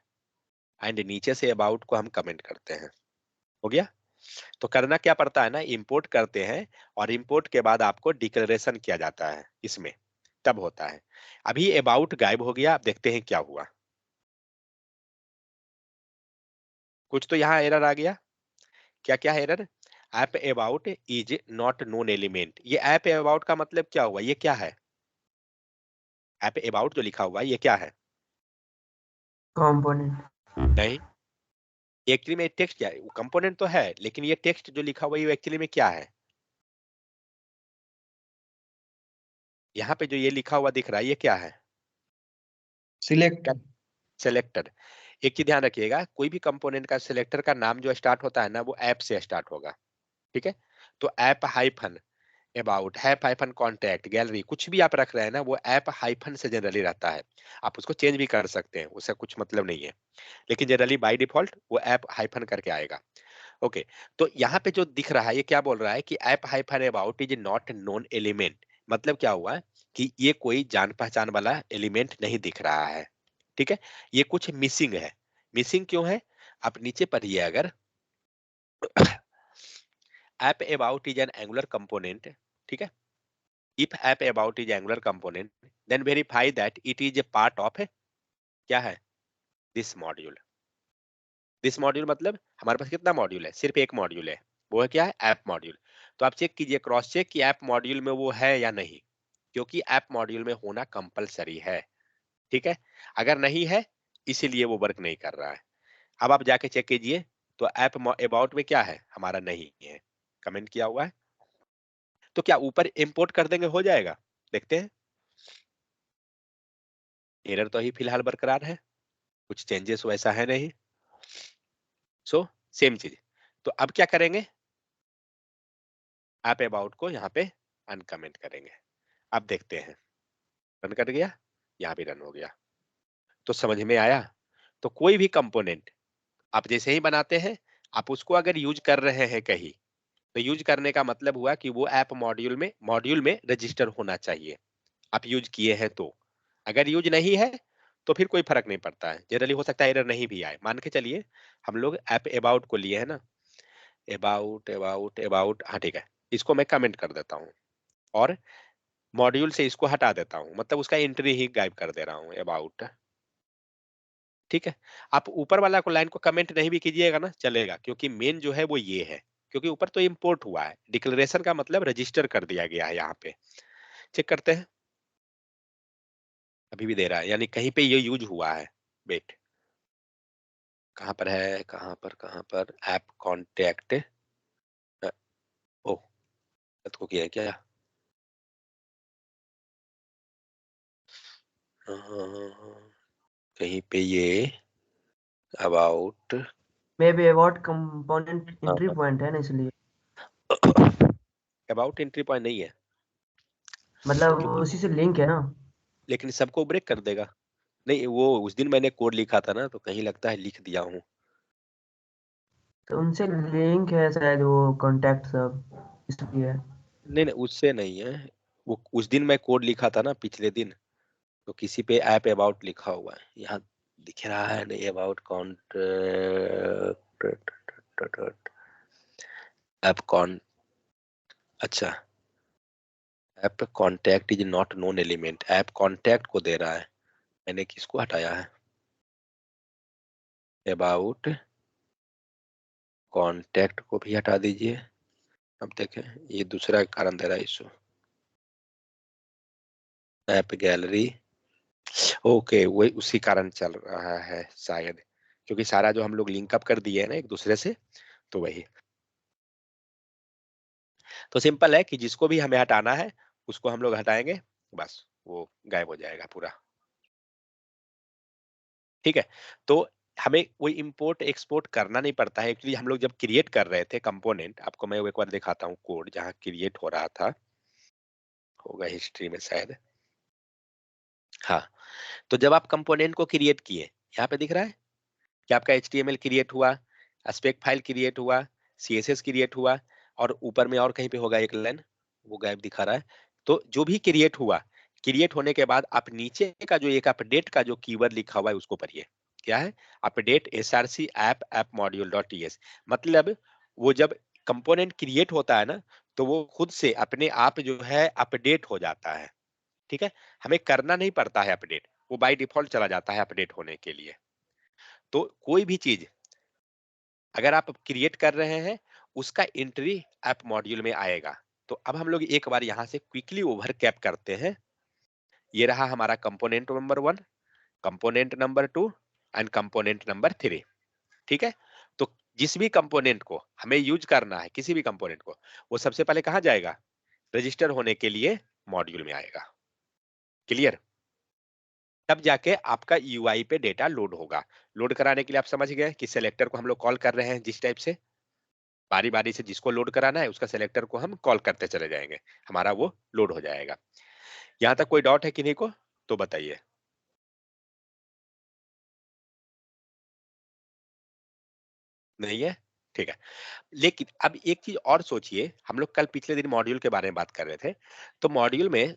एंड नीचे से अबाउट को हम कमेंट करते हैं। हो गया? तो करना क्या पड़ता है ना, इंपोर्ट करते हैं और इंपोर्ट के बाद आपको डिक्लेरेशन किया जाता है इसमें, तब होता है। अभी अबाउट गायब हो गया, अब देखते हैं क्या हुआ। कुछ तो यहाँ एरर आ गया। क्या क्या है error? App about is not known element. ये ऐप अबाउट का मतलब क्या हुआ? ये क्या है? ऐप अबाउट जो लिखा हुआ है ये क्या है? कंपोनेंट। नहीं, एक्चुअली में टेक्स्ट क्या है? कंपोनेंट तो है लेकिन ये टेक्स्ट जो लिखा हुआ है ये एक्चुअली में क्या है? यहाँ पे जो ये लिखा हुआ दिख रहा है ये क्या है? सिलेक्ट। सेलेक्टर। एक चीज ध्यान रखिएगा, कोई भी कंपोनेंट का सिलेक्टर का नाम जो स्टार्ट होता है ना वो ऐप से स्टार्ट होगा, ठीक है? तो app hyphen about, app hyphen contact, gallery, कुछ भी आप रख रहे हैं ना वो ऐप हाइफन से जनरली रहता है। आप उसको चेंज भी कर सकते हैं, उसका कुछ मतलब नहीं है, लेकिन जनरली बाय डिफॉल्ट वो ऐप हाइफन करके आएगा। ओके, तो यहाँ पे जो दिख रहा है ये क्या बोल रहा है कि app hyphen about is not known element. मतलब क्या हुआ कि ये कोई जान पहचान वाला एलिमेंट नहीं दिख रहा है, ठीक है? ये कुछ मिसिंग है। मिसिंग क्यों है? आप नीचे पढ़िए, अगर app about is an Angular component, ठीक है? If app about is Angular component then verify that it is a part of, क्या है, दिस मॉड्यूल। दिस मॉड्यूल मतलब हमारे पास कितना मॉड्यूल है? सिर्फ एक मॉड्यूल है, वो है क्या है? App module. तो आप चेक कीजिए, क्रॉस चेक कि ऐप मॉड्यूल में वो है या नहीं, क्योंकि ऐप मॉड्यूल में होना कंपलसरी है, ठीक है? अगर नहीं है इसीलिए वो वर्क नहीं कर रहा है। अब आप जाके चेक कीजिए, तो ऐप अबाउट में क्या है? हमारा नहीं है, कमेंट किया हुआ है। तो क्या ऊपर इंपोर्ट कर देंगे हो जाएगा? देखते हैं। एरर तो ही फिलहाल बरकरार है, कुछ चेंजेस वैसा है नहीं। सो सेम चीज। तो अब क्या करेंगे? ऐप अबाउट को यहाँ पे अनकमेंट करेंगे। अब देखते हैं, रन कर गया, यहाँ भी रन हो गया। तो समझ में आया? तो कोई भी कंपोनेंट आप जैसे ही बनाते हैं, आप उसको अगर यूज कर रहे हैं कहीं, तो यूज करने का मतलब हुआ कि वो ऐप मॉड्यूल में रजिस्टर होना चाहिए। आप यूज किए हैं तो, अगर यूज नहीं है तो फिर कोई फर्क नहीं पड़ता है, जनरली हो सकता है एरर नहीं भी आए। मान के चलिए हम लोग ऐप अबाउट को लिए है ना, अबाउट अबाउट अबाउट, हाँ ठीक है, इसको मैं कमेंट कर देता हूँ और मॉड्यूल से इसको हटा देता हूँ, मतलब उसका एंट्री ही गायब कर दे रहा हूँ, अबाउट, ठीक है? आप ऊपर वाला को लाइन को कमेंट नहीं भी कीजिएगा ना चलेगा, क्योंकि मेन जो है वो ये है, क्योंकि ऊपर तो इंपोर्ट हुआ है, डिक्लेरेशन का मतलब रजिस्टर कर दिया गया है। यहाँ पे चेक करते हैं, अभी भी दे रहा है, यानी कहीं पे ये यूज हुआ है। वेट, कहाँ पर है, कहाँ पर ऐप कॉन्टैक्ट, ओह को किया है क्या? कहीं पे ये about, may be about component entry point है ना, इसलिए अबाउट एंट्री पॉइंट नहीं है, मतलब क्योंकि उसी से लिंक है ना। लेकिन सबको ब्रेक कर देगा। नहीं, वो उस दिन मैंने कोड लिखा था ना, तो कहीं लगता है लिख दिया हूँ। तो उनसे लिंक है शायद वो कॉन्टैक्ट सब, इसलिए। नहीं नहीं, उससे नहीं है, वो उस दिन मैं कोड लिखा था ना पिछले दिन, तो किसी पे ऐप अबाउट लिखा हुआ है, यहाँ दिख रहा है नहीं, अबाउट कॉन्टैक्ट, ऐप कॉन, अच्छा, app contact is not known element, app contact को दे रहा है, मैंने किसको हटाया है? अबाउट कॉन्टैक्ट को भी हटा दीजिए। अब देखें, ये दूसरा कारण दे रहा है इशू, ऐप गैलरी, ओके, वही उसी कारण चल रहा है शायद, क्योंकि सारा जो हम लोग लिंकअप कर दिए है ना एक दूसरे से, तो वही। तो सिंपल है कि जिसको भी हमें हटाना है उसको हम लोग हटाएंगे, बस वो गायब हो जाएगा पूरा, ठीक है? तो हमें कोई इंपोर्ट एक्सपोर्ट करना नहीं पड़ता है। एक्चुअली हम लोग जब क्रिएट कर रहे थे कंपोनेंट, आपको मैं एक बार दिखाता हूँ कोड जहाँ क्रिएट हो रहा था, होगा हिस्ट्री में शायद, हाँ। तो जब आप कंपोनेंट को क्रिएट किए, यहाँ पे दिख रहा है कि आपका HTML क्रिएट हुआ, स्पेक फाइल क्रिएट हुआ, CSS क्रिएट हुआ, और ऊपर में और कहीं पे होगा एक लाइन, वो गायब दिखा रहा है। तो जो भी क्रिएट हुआ, क्रिएट होने के बाद आप नीचे का जो एक अपडेट का जो कीवर्ड लिखा हुआ है उसको पढ़िए, क्या है? अपडेट src app module.ts, मतलब वो जब कंपोनेंट क्रिएट होता है ना, तो वो खुद से अपने आप जो है अपडेट हो जाता है, ठीक है? हमें करना नहीं पड़ता है अपडेट, वो बाय डिफॉल्ट चला जाता है अपडेट होने के लिए। तो कोई भी चीज अगर आप क्रिएट कर रहे हैं उसका एंट्री ऐप मॉड्यूल में आएगा। तो अब हम लोग एक बार यहाँ से क्विकली ओवर कैप करते हैं। ये रहा हमारा component number 1, component number 2 and component number 3, ठीक है? तो जिस भी कंपोनेंट को हमें यूज करना है, किसी भी कंपोनेंट को, वो सबसे पहले कहाँ जाएगा? रजिस्टर होने के लिए मॉड्यूल में आएगा। क्लियर? तब जाके आपका यूआई पे डेटा लोड होगा। लोड कराने के लिए आप समझ गए कि सिलेक्टर को हम लोग कॉल कर रहे हैं जिस टाइप से, बारी बारी से जिसको लोड कराना है उसका सिलेक्टर को हम कॉल करते चले जाएंगे, हमारा वो लोड हो जाएगा। यहाँ तक कोई डाउट है किन्हीं को? तो बताइए। नहीं है? ठीक है। लेकिन अब एक चीज और सोचिए, हम लोग कल पिछले दिन मॉड्यूल के बारे में बात कर रहे थे, तो मॉड्यूल में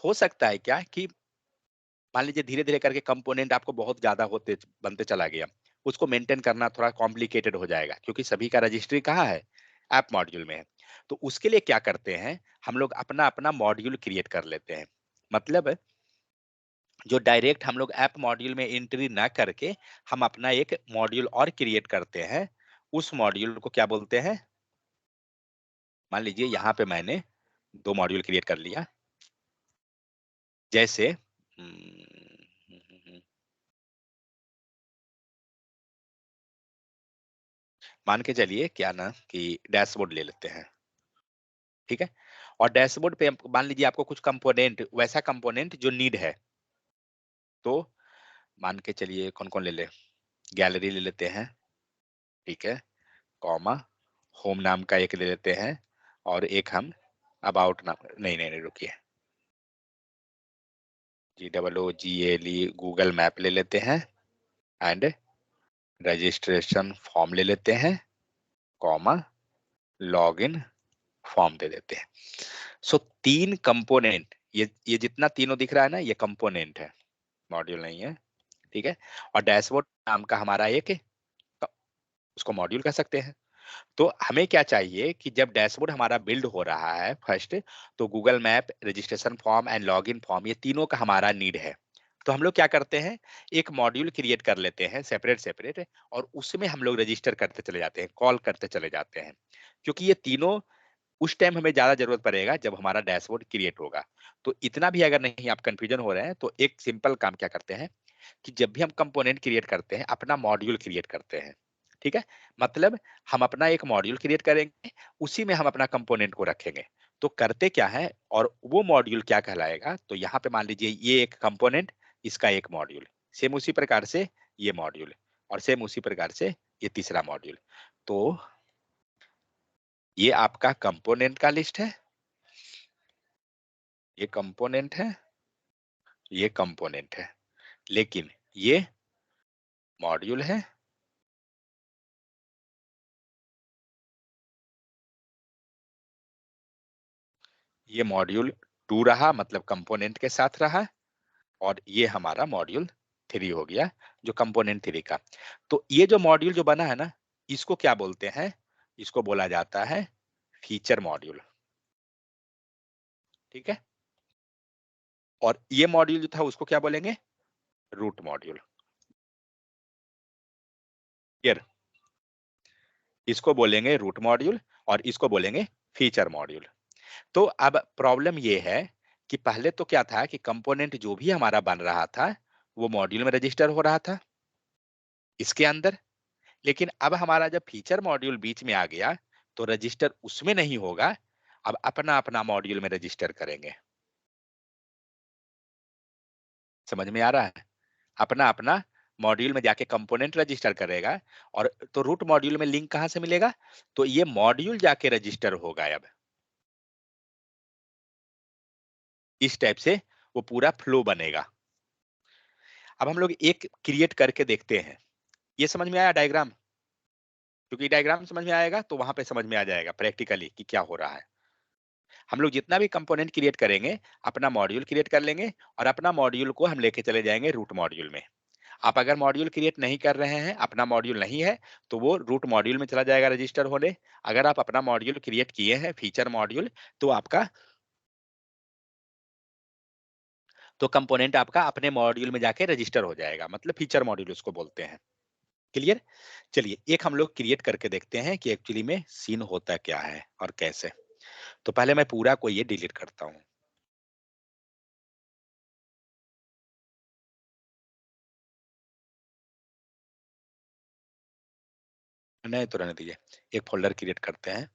हो सकता है क्या कि मान लीजिए धीरे धीरे करके कंपोनेंट आपको बहुत ज्यादा होते बनते चला गया, उसको मेंटेन करना थोड़ा कॉम्प्लिकेटेड हो जाएगा क्योंकि सभी का रजिस्ट्री कहाँ है? ऐप मॉड्यूल में है। तो उसके लिए क्या करते हैं, हम लोग अपना अपना मॉड्यूल क्रिएट कर लेते हैं। मतलब जो डायरेक्ट हम लोग ऐप मॉड्यूल में एंट्री ना करके हम अपना एक मॉड्यूल और क्रिएट करते हैं। उस मॉड्यूल को क्या बोलते हैं? मान लीजिए यहाँ पे मैंने 2 मॉड्यूल क्रिएट कर लिया। जैसे मान के चलिए क्या ना कि डैशबोर्ड ले लेते हैं, ठीक है? और डैशबोर्ड पे मान लीजिए आपको कुछ कंपोनेंट, वैसा कंपोनेंट जो नीड है, तो मान के चलिए कौन-कौन ले लें? गैलरी ले लेते हैं, ठीक है? कॉमा होम नाम का एक ले लेते हैं और एक हम अबाउट नाम, नहीं रुकिए, GOOGLE गूगल मैप ले लेते हैं एंड रजिस्ट्रेशन फॉर्म ले लेते हैं, कॉमा लॉगिन फॉर्म दे देते हैं। सो 3 कंपोनेंट, ये जितना तीनों दिख रहा है ना, ये कंपोनेंट है, मॉड्यूल नहीं है, ठीक है? और डैशबोर्ड नाम का हमारा एक, उसको मॉड्यूल कह सकते हैं। तो हमें क्या चाहिए कि जब डैशबोर्ड हमारा बिल्ड हो रहा है फर्स्ट, तो Google map, registration form and login form, ये तीनों का हमारा नीड है। तो हम लोग क्या करते हैं, एक मॉड्यूल क्रिएट कर लेते हैं सेपरेट सेपरेट, और उसमें हम लोग रजिस्टर करते चले जाते हैं, कॉल करते चले जाते हैं, क्योंकि ये तीनों उस टाइम हमें ज्यादा जरूरत पड़ेगा जब हमारा डैशबोर्ड क्रिएट होगा। तो इतना भी अगर नहीं आप कंफ्यूजन हो रहे हैं, तो एक सिंपल काम क्या करते हैं कि जब भी हम कंपोनेंट क्रिएट करते हैं अपना मॉड्यूल क्रिएट करते हैं, ठीक है? मतलब हम अपना एक मॉड्यूल क्रिएट करेंगे, उसी में हम अपना कंपोनेंट को रखेंगे। तो करते क्या है और वो मॉड्यूल क्या कहलाएगा, तो यहाँ पे मान लीजिए ये एक कंपोनेंट, इसका एक मॉड्यूल, सेम उसी प्रकार से ये मॉड्यूल, और सेम उसी प्रकार से ये तीसरा मॉड्यूल। तो ये आपका कंपोनेंट का लिस्ट है, ये कंपोनेंट है, ये कंपोनेंट है, लेकिन ये मॉड्यूल है, ये मॉड्यूल 2 रहा, मतलब कंपोनेंट के साथ रहा, और ये हमारा मॉड्यूल 3 हो गया, जो कंपोनेंट 3 का। तो ये जो मॉड्यूल जो बना है ना, इसको क्या बोलते हैं? इसको बोला जाता है फीचर मॉड्यूल, ठीक है? और ये मॉड्यूल जो था उसको क्या बोलेंगे? Root module. क्लियर? इसको बोलेंगे रूट मॉड्यूल और इसको बोलेंगे फीचर मॉड्यूल। तो अब प्रॉब्लम ये है कि पहले तो क्या था कि कंपोनेंट जो भी हमारा बन रहा था वो मॉड्यूल में रजिस्टर हो रहा था इसके अंदर, लेकिन अब हमारा जब फीचर मॉड्यूल बीच में आ गया तो रजिस्टर उसमें नहीं होगा, अब अपना अपना मॉड्यूल में रजिस्टर करेंगे। समझ में आ रहा है? अपना अपना मॉड्यूल में जाके कंपोनेंट रजिस्टर करेगा, और तो रूट मॉड्यूल में लिंक कहां से मिलेगा? तो ये मॉड्यूल जाके रजिस्टर होगा। अब इस टाइप से वो पूरा फ्लो बनेगा। अब हम लोग एक क्रिएट करके देखते हैं। ये समझ में आया डायग्राम? क्योंकि डायग्राम समझ में आएगा तो वहां पे समझ में आ जाएगा प्रैक्टिकली कि क्या हो रहा है। हम लोग जितना भी कंपोनेंट क्रिएट करेंगे अपना मॉड्यूल क्रिएट कर लेंगे, और अपना मॉड्यूल को हम लेके चले जाएंगे रूट मॉड्यूल में। आप अगर मॉड्यूल क्रिएट नहीं कर रहे हैं, अपना मॉड्यूल नहीं है, तो वो रूट मॉड्यूल में चला जाएगा रजिस्टर होने। अगर आप अपना मॉड्यूल क्रिएट किए हैं फीचर मॉड्यूल, तो आपका तो कंपोनेंट आपका अपने मॉड्यूल में जाके रजिस्टर हो जाएगा, मतलब फीचर मॉड्यूल उसको बोलते हैं। क्लियर? चलिए एक हम लोग क्रिएट करके देखते हैं कि एक्चुअली में सीन होता क्या है और कैसे। तो पहले मैं पूरा को ये डिलीट करता हूँ। नहीं तो रहने दीजिए, एक फोल्डर क्रिएट करते हैं।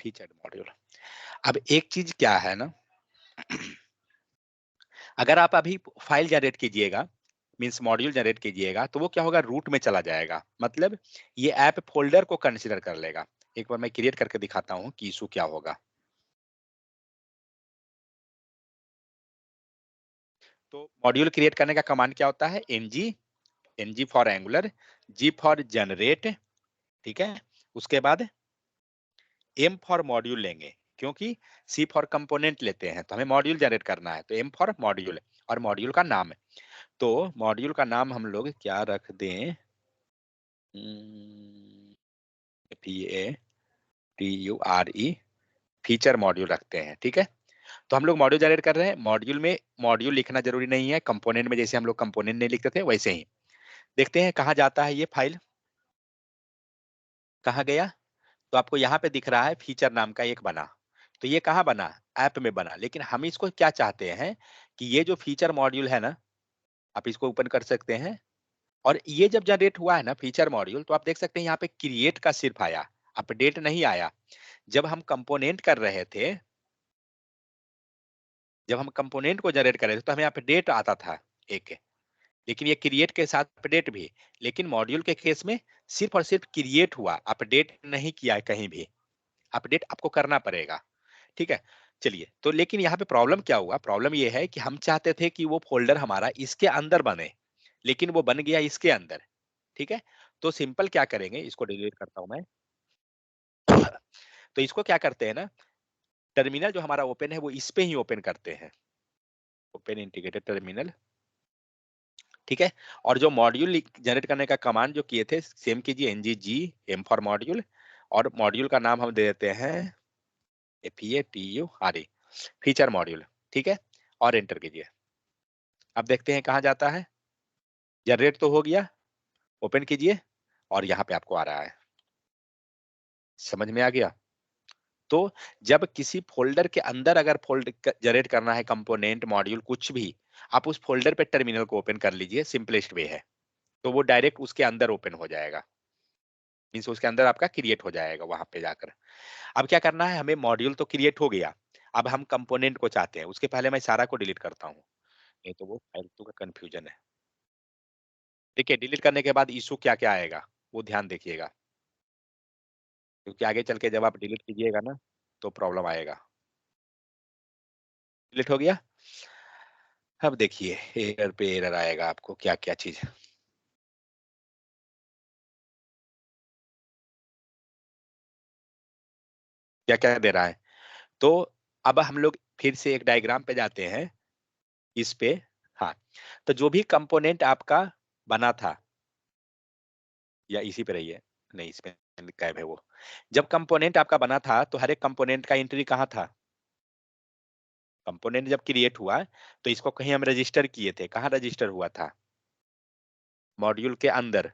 Featured module. अब एक चीज क्या है ना, अगर आप अभी फाइल जनरेट कीजिएगा, मींस मॉड्यूल जनरेट कीजिएगा, तो वो क्या होगा, रूट में चला जाएगा, मतलब ये ऐप फोल्डर को कंसीडर कर लेगा। एक बार मैं क्रिएट करके दिखाता हूं कि इशू क्या होगा। तो मॉड्यूल क्रिएट करने का कमांड क्या होता है, NG for Angular, G for generate, ठीक है। उसके बाद एम फॉर मॉड्यूल लेंगे, क्योंकि सी फॉर कंपोनेंट लेते हैं, तो हमें मॉड्यूल जनरेट करना है, तो एम फॉर मॉड्यूल, और मॉड्यूल का नाम है, तो मॉड्यूल का नाम हम लोग क्या रख दें, PATURE, फीचर मॉड्यूल रखते हैं, ठीक है। तो हम लोग मॉड्यूल जनरेट कर रहे हैं, मॉड्यूल में मॉड्यूल लिखना जरूरी नहीं है, कंपोनेंट में जैसे हम लोग कंपोनेंट नहीं लिखते थे वैसे ही। देखते हैं कहाँ जाता है ये फाइल, कहाँ गया, तो आपको यहाँ पे दिख रहा है फीचर नाम का एक बना, तो ये कहाँ बना, ऐप में बना। लेकिन हम इसको क्या चाहते हैं कि ये जो फीचर मॉड्यूल है ना, आप इसको ओपन कर सकते हैं, और ये जब जनरेट हुआ है ना फीचर मॉड्यूल, तो आप देख सकते हैं यहाँ पे क्रिएट का सिर्फ आया, अपडेट नहीं आया। जब हम कंपोनेंट कर रहे थे, जब हम कंपोनेंट को जनरेट कर रहे थे, तो हमें अपडेट आता था एक, लेकिन ये क्रिएट के साथ अपडेट भी। लेकिन मॉड्यूल के केस में सिर्फ और सिर्फ क्रिएट हुआ, अपडेट नहीं किया है कहीं भी, अपडेट आपको करना पड़ेगा, ठीक है। चलिए, तो लेकिन यहाँ पे प्रॉब्लम क्या हुआ, प्रॉब्लम ये है कि हम चाहते थे कि वो फोल्डर हमारा इसके अंदर बने, लेकिन वो बन गया इसके अंदर, ठीक है। तो सिंपल क्या करेंगे, इसको डिलीट करता हूं मैं। तो इसको क्या करते हैं ना, टर्मिनल जो हमारा ओपन है वो इस पे ही ओपन करते हैं, ओपन इंटीग्रेटेड टर्मिनल, ठीक है। और जो मॉड्यूल जनरेट करने का कमांड जो किए थे, सेम कीजिए, NGG एम फॉर मॉड्यूल, और मॉड्यूल का नाम हम दे देते हैं FEATURE, फीचर मॉड्यूल, ठीक है, और एंटर कीजिए। अब देखते हैं कहाँ जाता है, जनरेट तो हो गया, ओपन कीजिए, और यहाँ पे आपको आ रहा है, समझ में आ गया। तो जब किसी फोल्डर के अंदर अगर जनरेट करना है कंपोनेंट मॉड्यूल कुछ भी, आप उस फोल्डर पे टर्मिनल को ओपन कर लीजिए, सिंपलेस्ट वे है, तो वो डायरेक्ट उसके अंदर ओपन हो जाएगा, मीन्स उसके अंदर आपका क्रिएट हो जाएगा वहां पे जाकर। अब क्या करना है, हमें मॉड्यूल तो क्रिएट हो गया, अब हम कंपोनेंट को चाहते हैं, उसके पहले मैं सारा को डिलीट करता हूँ, नहीं तो वो फालतू का कंफ्यूजन है। देखिए, डिलीट करने के बाद इशू क्या क्या आएगा वो ध्यान देखिएगा, क्योंकि आगे चल के जब आप डिलीट कीजिएगा ना तो प्रॉब्लम आएगा। डिलीट हो गया, अब देखिए एरर पे एरर आएगा आपको, क्या क्या चीज, क्या क्या दे रहा है। तो अब हम लोग फिर से एक डायग्राम पे जाते हैं, इस पे, हाँ। तो जो भी कंपोनेंट आपका बना था, या इसी पे रही है, नहीं इसमें गायब है वो, जब कंपोनेंट आपका बना था तो हर एक कंपोनेंट का एंट्री कहाँ था, कंपोनेंट जब क्रिएट हुआ तो इसको कहीं हम रजिस्टर किए थे, कहाँ रजिस्टर हुआ था, मॉड्यूल के अंदर।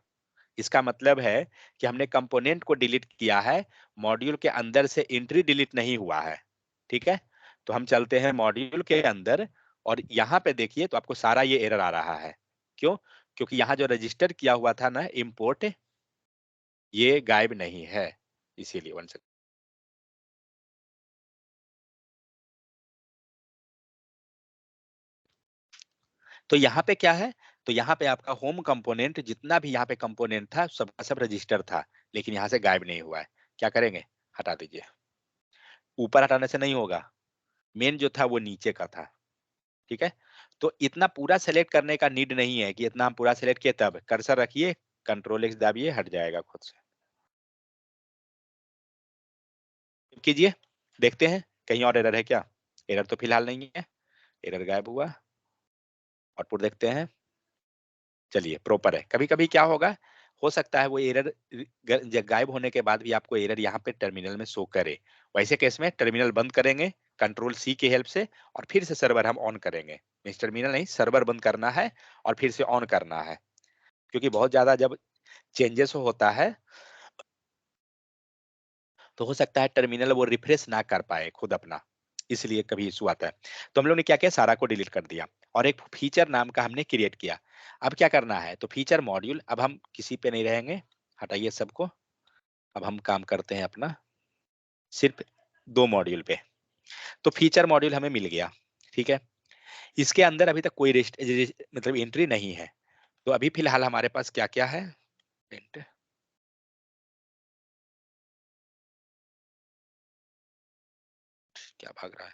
इसका मतलब है कि हमने कंपोनेंट को डिलीट किया है, मॉड्यूल के अंदर से एंट्री डिलीट नहीं हुआ है, ठीक है। तो हम चलते हैं मॉड्यूल के अंदर, और यहाँ पे देखिए तो आपको सारा ये एरर आ रहा है, क्यों, क्योंकि यहाँ जो रजिस्टर किया हुआ था ना इंपोर्ट, ये गायब नहीं है, इसीलिए। वन सेकंड, तो यहाँ पे क्या है, तो यहाँ पे आपका होम कंपोनेंट, जितना भी यहाँ पे कंपोनेंट था सबका सब रजिस्टर था, लेकिन यहाँ से गायब नहीं हुआ है। क्या करेंगे, हटा दीजिए, ऊपर हटाने से नहीं होगा, मेन जो था वो नीचे का था, ठीक है। तो इतना पूरा सेलेक्ट करने का नीड नहीं है कि इतना हम पूरा सेलेक्ट किए, तब कर्सर रखिए, Ctrl+X दाबिए, हट जाएगा खुद से। कीजिए, देखते हैं कहीं और एरर है क्या, एरर तो फिलहाल नहीं है, एरर गायब हुआ, आउटपुट देखते हैं, चलिए प्रॉपर है। कभी कभी क्या होगा, हो सकता है वो एरर गायब होने के बाद भी आपको एरर यहाँ पे टर्मिनल में शो करे, वैसे केस में टर्मिनल बंद करेंगे Ctrl+C की हेल्प से, और फिर से सर्वर हम ऑन करेंगे, मींस टर्मिनल नहीं, सर्वर बंद करना है और फिर से ऑन करना है, क्योंकि बहुत ज्यादा जब चेंजेस होता है तो हो सकता है टर्मिनल वो रिफ्रेश ना कर पाए खुद अपना, इसलिए कभी इशू आता है। तो हम लोग ने क्या किया, सारा को डिलीट कर दिया, और एक फीचर नाम का हमने क्रिएट किया। अब क्या करना है, तो फीचर मॉड्यूल, अब हम किसी पे नहीं रहेंगे, हटाइए सबको, अब हम काम करते हैं अपना सिर्फ 2 मॉड्यूल पे। तो फीचर मॉड्यूल हमें मिल गया, ठीक है। इसके अंदर अभी तक कोई मतलब एंट्री नहीं है। तो अभी फिलहाल हमारे पास क्या क्या है, क्या भाग रहा है,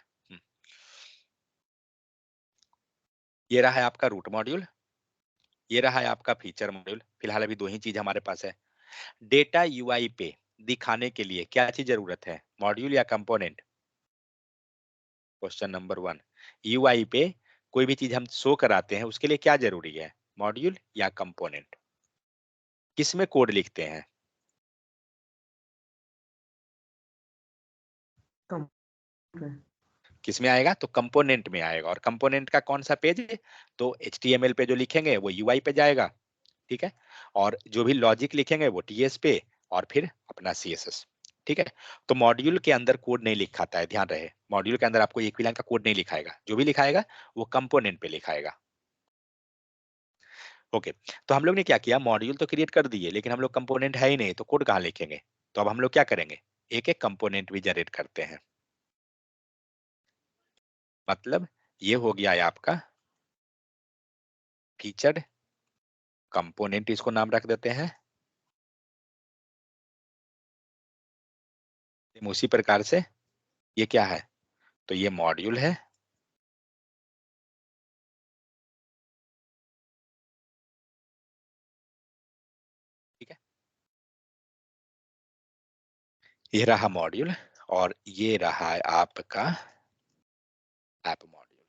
ये रहा है आपका रूट मॉड्यूल, ये रहा है आपका फीचर मॉड्यूल। फिलहाल अभी 2 ही चीज हमारे पास है। डेटा यूआई पे दिखाने के लिए क्या चीज जरूरत है, मॉड्यूल या कंपोनेंट? क्वेश्चन नंबर 1, यूआई पे कोई भी चीज हम शो कराते हैं उसके लिए क्या जरूरी है, मॉड्यूल या कंपोनेंट? किसमें कोड लिखते हैं? किसमें आएगा, तो कंपोनेंट में आएगा। और कंपोनेंट का कौन सा पेज है, तो HTML पे जो लिखेंगे वो UI पे जाएगा, ठीक है। और जो भी लॉजिक लिखेंगे वो TS पे, और फिर अपना CSS, ठीक है। तो मॉड्यूल के अंदर कोड नहीं लिखाता है, ध्यान रहे। मॉड्यूल के अंदर आपको एक भी लाइन का कोड नहीं लिखाएगा, जो भी लिखाएगा वो कंपोनेंट पे लिखाएगा। ओके, तो हम लोग ने क्या किया, मॉड्यूल तो क्रिएट कर दिए, लेकिन हम लोग कंपोनेंट है ही नहीं, तो कोड कहाँ लिखेंगे? तो अब हम लोग क्या करेंगे, एक एक कंपोनेंट भी जनरेट करते हैं। मतलब ये हो गया है आपका फीचर्ड कंपोनेंट, इसको नाम रख देते हैं। उसी प्रकार से ये क्या है, तो ये मॉड्यूल है, ठीक है। ये रहा मॉड्यूल, और ये रहा है आपका ऐप मॉड्यूल।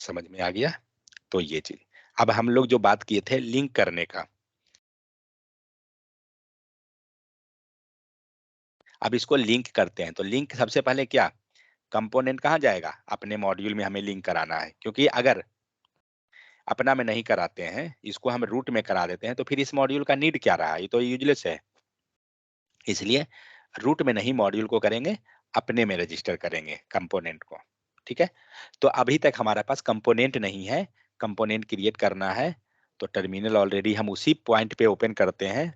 समझ में आ गया? तो ये चीज, अब हम लोग जो बात किए थे लिंक करने का, अब इसको लिंक करते हैं। तो लिंक सबसे पहले क्या, कंपोनेंट कहाँ जाएगा, अपने मॉड्यूल में हमें लिंक कराना है। क्योंकि अगर अपना में नहीं कराते हैं, इसको हम रूट में करा देते हैं, तो फिर इस मॉड्यूल का नीड क्या रहा, ये तो यूजलेस है। इसलिए रूट में नहीं मॉड्यूल को करेंगे, अपने में रजिस्टर करेंगे कंपोनेंट को, ठीक है। तो अभी तक हमारे पास कंपोनेंट नहीं है, कंपोनेंट क्रिएट करना है। तो टर्मिनल ऑलरेडी हम उसी पॉइंट पे ओपन करते हैं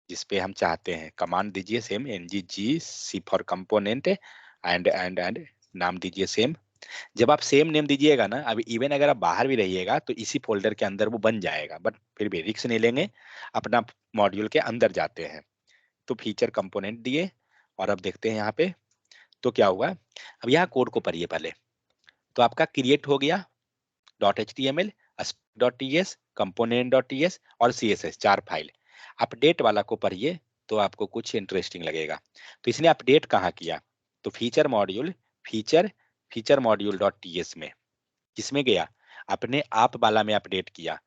जिस पे हम चाहते हैं। कमांड दीजिए same, ngc for component, and नाम दीजिए सेम। जब आप सेम नेम दीजिएगा ना, अभी इवन अगर आप बाहर भी रहिएगा तो इसी फोल्डर के अंदर वो बन जाएगा, बट फिर भी रिस्क नहीं लेंगे, अपना मॉड्यूल के अंदर जाते हैं। तो फीचर कंपोनेंट दिए, और अब देखते हैं यहाँ पे तो क्या हुआ। अब यहाँ कोड को पढ़िए पहले। तो आपका क्रिएट हो गया .html, .ts, component.ts और CSS, 4 फाइल। अपडेट वाला को पढ़िए तो आपको कुछ इंटरेस्टिंग लगेगा। तो इसने अपडेट कहाँ किया, तो feature module, feature module .ts में, किसमें गया, अपने आप वाला में अपडेट किया,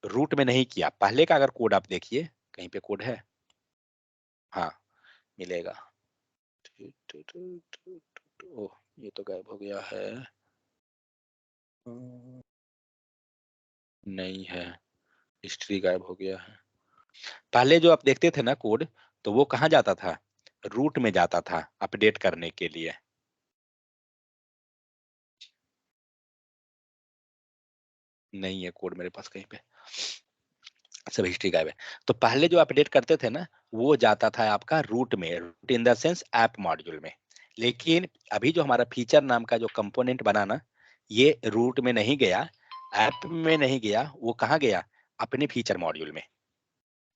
रूट में नहीं किया। पहले का अगर कोड आप देखिए, कहीं पे कोड है, हाँ मिलेगा। ओह ये तो गायब हो गया है, नहीं है, हिस्ट्री गायब हो गया है। पहले जो आप देखते थे ना कोड, तो वो कहाँ जाता था, रूट में जाता था अपडेट करने के लिए। नहीं है कोड मेरे पास कहीं पे, सब हिस्ट्री गायब है। तो पहले जो अपडेट करते थे ना, वो जाता था आपका रूट में, root in the sense app module में। लेकिन अभी जो हमारा फीचर नाम का जो कंपोनेंट बना ना, ये रूट में नहीं गया, ऐप में नहीं गया, वो कहाँ गया, अपने फीचर मॉड्यूल में।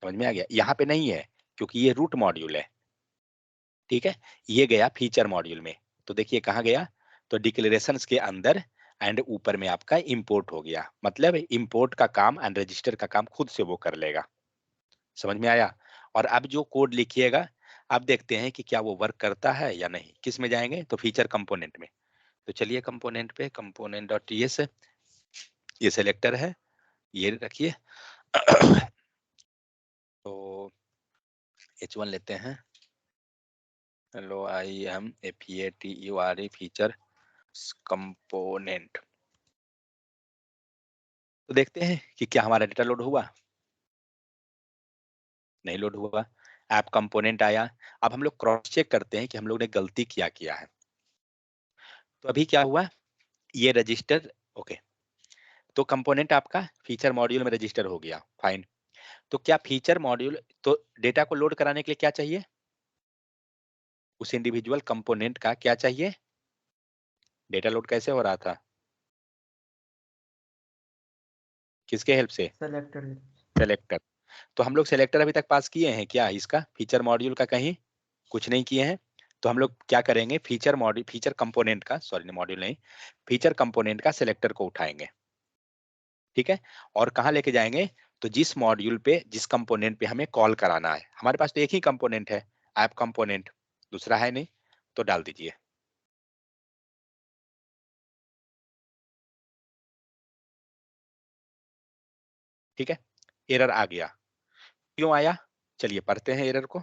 समझ में आ गया? यहाँ पे नहीं है क्योंकि ये रूट मॉड्यूल है, ठीक है। ये गया फीचर मॉड्यूल में। तो देखिए कहाँ गया, तो डिक्लेरेशंस के अंदर, एंड ऊपर में आपका इंपोर्ट हो गया। मतलब इंपोर्ट का काम एंड रजिस्टर का काम खुद से वो कर लेगा। समझ में आया? और अब जो कोड लिखिएगा, अब देखते हैं कि क्या वो वर्क करता है या नहीं। किस में जाएंगे, तो फीचर कंपोनेंट में। तो चलिए कंपोनेंट पे, component.ts, ये सिलेक्टर है, ये रखिए। तो H1 लेते हैं, LOIMFATURE फीचर कंपोनेंट। तो देखते हैं कि क्या हमारा डेटा लोड हुआ, नहीं लोड हुआ। ऐप कंपोनेंट आया। अब हम लोग क्रॉस चेक करते हैं कि हम लोग ने गलती किया है। तो अभी क्या हुआ, ये रजिस्टर, ओके, तो कंपोनेंट आपका फीचर मॉड्यूल में रजिस्टर हो गया, फाइन। तो क्या फीचर मॉड्यूल, तो डेटा को लोड कराने के लिए क्या चाहिए, उस इंडिविजुअल कंपोनेंट का क्या चाहिए, डेटा लोड कैसे हो रहा था, किसके हेल्प से, सेलेक्टर। सेलेक्टर। तो हम लोग सेलेक्टर अभी तक पास किए हैं क्या इसका, फीचर मॉड्यूल का कहीं कुछ नहीं किए हैं। तो हम लोग क्या करेंगे, फीचर मॉड्यूल, फीचर कंपोनेंट का, सॉरी मॉड्यूल नहीं, फीचर कंपोनेंट का सेलेक्टर को उठाएंगे, ठीक है, और कहाँ लेके जाएंगे, तो जिस मॉड्यूल पे, जिस कंपोनेंट पे हमें कॉल कराना है, हमारे पास तो एक ही कंपोनेंट है, ऐप कंपोनेंट, दूसरा है नहीं, तो डाल दीजिए। ठीक है, एरर आ गया, क्यों आया, चलिए पढ़ते हैं एरर को।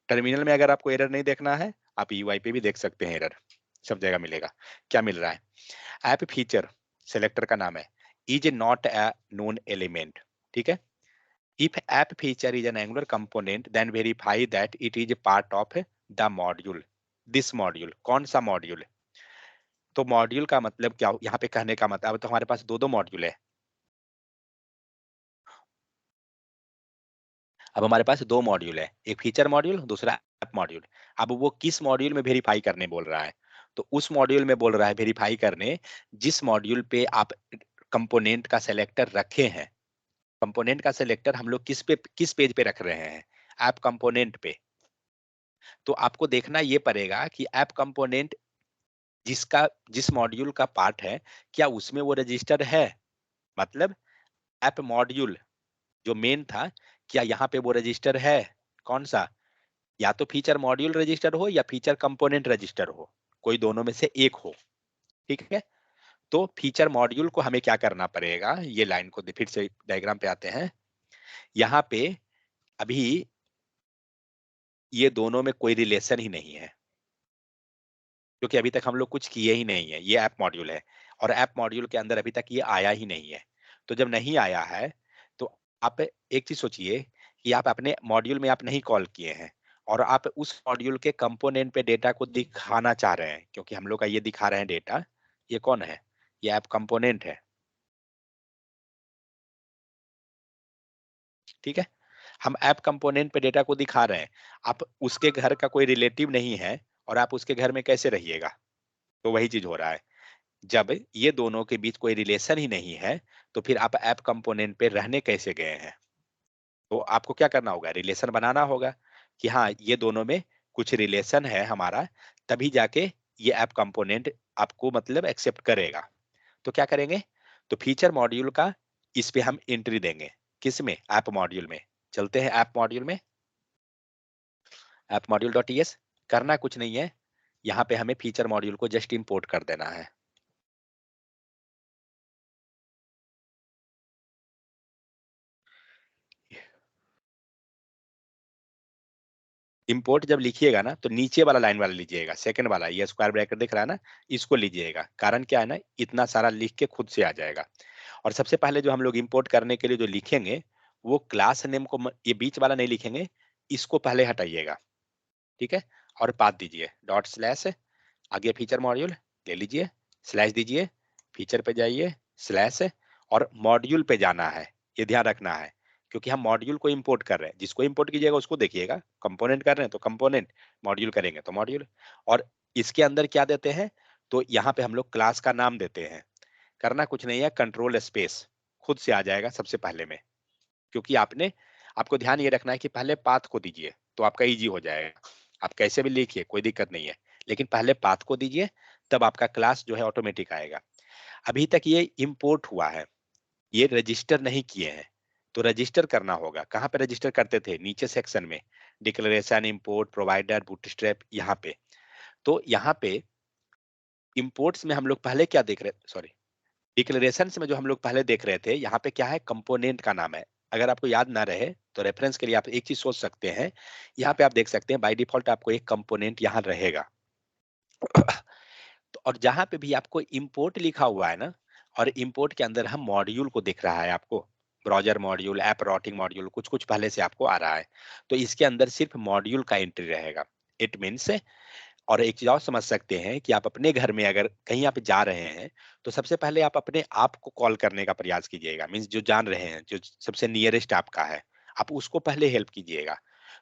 टर्मिनल में अगर आपको एरर नहीं देखना है, आप यूआई पे भी देख सकते हैं एरर, सब जगह मिलेगा। क्या मिल रहा है, ऐप फीचर, सेलेक्टर का नाम है, is not a known element, ठीक है। If app feature is an Angular component then verify that it is part of the module, this module, कौन सा मॉड्यूल, तो मॉड्यूल का मतलब क्या, यहाँ पे कहने का मतलब, तो हमारे पास दो मॉड्यूल है, अब हमारे पास दो मॉड्यूल है, एक फीचर मॉड्यूल, दूसरा ऐप मॉड्यूल। अब वो किस मॉड्यूल में वेरीफाई करने बोल रहा है, तो उस मॉड्यूल में बोल रहा है वेरीफाई करने जिस मॉड्यूल पे आप कंपोनेंट का सेलेक्टर रखे हैं। कंपोनेंट का सेलेक्टर हम लोग किस पेज पे रख रहे हैं, ऐप कंपोनेंट पे। तो आपको देखना ये पड़ेगा कि ऐप कंपोनेंट जिसका, जिस मॉड्यूल का पार्ट है, क्या उसमें वो रजिस्टर है, मतलब ऐप मॉड्यूल जो मेन था, क्या यहाँ पे वो रजिस्टर है, कौन सा, या तो फीचर मॉड्यूल रजिस्टर हो या फीचर कंपोनेंट रजिस्टर हो, कोई दोनों में से एक हो, ठीक है। तो फीचर मॉड्यूल को हमें क्या करना पड़ेगा, ये लाइन को फिर से डायग्राम पे आते हैं, यहाँ पे अभी ये दोनों में कोई रिलेशन ही नहीं है, क्योंकि अभी तक हम लोग कुछ किए ही नहीं है, ये ऐप मॉड्यूल है और ऐप मॉड्यूल के अंदर अभी तक ये आया ही नहीं है। तो जब नहीं आया है तो आप एक चीज सोचिए कि आप अपने मॉड्यूल में आप नहीं कॉल किए हैं और आप उस मॉड्यूल के कंपोनेंट पे डेटा को दिखाना चाह रहे हैं, क्योंकि हम लोग का ये दिखा रहे हैं डेटा, ये कौन है, ये ऐप कंपोनेंट है, ठीक है। हम ऐप कंपोनेंट पे डेटा को दिखा रहे हैं, आप उसके घर का कोई रिलेटिव नहीं है और आप उसके घर में कैसे रहिएगा, तो वही चीज हो रहा है। जब ये दोनों के बीच कोई रिलेशन ही नहीं है तो फिर आप ऐप कंपोनेंट पे रहने कैसे गए हैं, तो आपको क्या करना होगा, रिलेशन बनाना होगा कि हाँ ये दोनों में कुछ रिलेशन है हमारा, तभी जाके ये ऐप कंपोनेंट आपको मतलब एक्सेप्ट करेगा। तो क्या करेंगे, तो फीचर मॉड्यूल का इस पे हम एंट्री देंगे, किस में, ऐप मॉड्यूल में। चलते हैं ऐप मॉड्यूल में, ऐप मॉड्यूल डॉट ईएस, करना कुछ नहीं है, यहाँ पे हमें फीचर मॉड्यूल को जस्ट इंपोर्ट कर देना है। इंपोर्ट जब लिखिएगा ना तो नीचे वाला लाइन वाला लीजिएगा, सेकंड वाला, ये स्क्वायर ब्रैकेट दिख रहा है ना, इसको लीजिएगा, कारण क्या है ना, इतना सारा लिख के खुद से आ जाएगा। और सबसे पहले जो हम लोग इंपोर्ट करने के लिए जो लिखेंगे वो क्लास नेम को ये बीच वाला नहीं लिखेंगे, इसको पहले हटाइएगा, ठीक है, और पाथ दीजिए डॉट स्लैश, आगे फीचर मॉड्यूल ले लीजिए, स्लैश दीजिए, फीचर पे जाइए, स्लैश, और मॉड्यूल पे जाना है, ये ध्यान रखना है, क्योंकि हम मॉड्यूल को इंपोर्ट कर रहे हैं, जिसको इंपोर्ट कीजिएगा उसको देखिएगा, कंपोनेंट कर रहे हैं तो कंपोनेंट, मॉड्यूल करेंगे तो मॉड्यूल। और इसके अंदर क्या देते हैं, तो यहाँ पे हम लोग क्लास का नाम देते हैं, करना कुछ नहीं है, कंट्रोल स्पेस, खुद से आ जाएगा सबसे पहले में, क्योंकि आपने, आपको ध्यान ये रखना है कि पहले पाथ को दीजिए तो आपका इजी हो जाएगा, आप कैसे भी लिखिए कोई दिक्कत नहीं है, लेकिन पहले पाथ को दीजिए तब आपका क्लास जो है ऑटोमेटिक आएगा। अभी तक ये इंपोर्ट हुआ है, ये रजिस्टर नहीं किए हैं, तो रजिस्टर करना होगा, कहाँ पे रजिस्टर करते थे, नीचे सेक्शन में, डिक्लेरेशन, इंपोर्ट, प्रोवाइडर, बूटस्ट्रैप, यहाँ पे। तो यहाँ पे इंपोर्ट्स में हम लोग पहले क्या देख रहे, सॉरी, डिक्लेरेशंस में जो हम लोग पहले देख रहे थे, यहाँ पे क्या है, कंपोनेंट का नाम है। अगर आपको याद ना रहे तो रेफरेंस के लिए आप एक चीज सोच सकते हैं, यहाँ पे आप देख सकते हैं बाय डिफॉल्ट आपको एक कंपोनेंट यहाँ रहेगा। तो और जहां पे भी आपको इंपोर्ट लिखा हुआ है ना, और इंपोर्ट के अंदर हम मॉड्यूल को दिख रहा है आपको, browser module, app routing module, कुछ कुछ पहले से आपको आ रहा है, तो इसके अंदर सिर्फ मॉड्यूल का एंट्री रहेगा, इट मीन्स, और एक चीज और समझ सकते हैं कि आप अपने घर में अगर कहीं आप जा रहे हैं तो सबसे पहले आप अपने आप को कॉल करने का प्रयास कीजिएगा, मीन्स जो जान रहे हैं, जो सबसे नियरेस्ट आपका है, आप उसको पहले हेल्प कीजिएगा।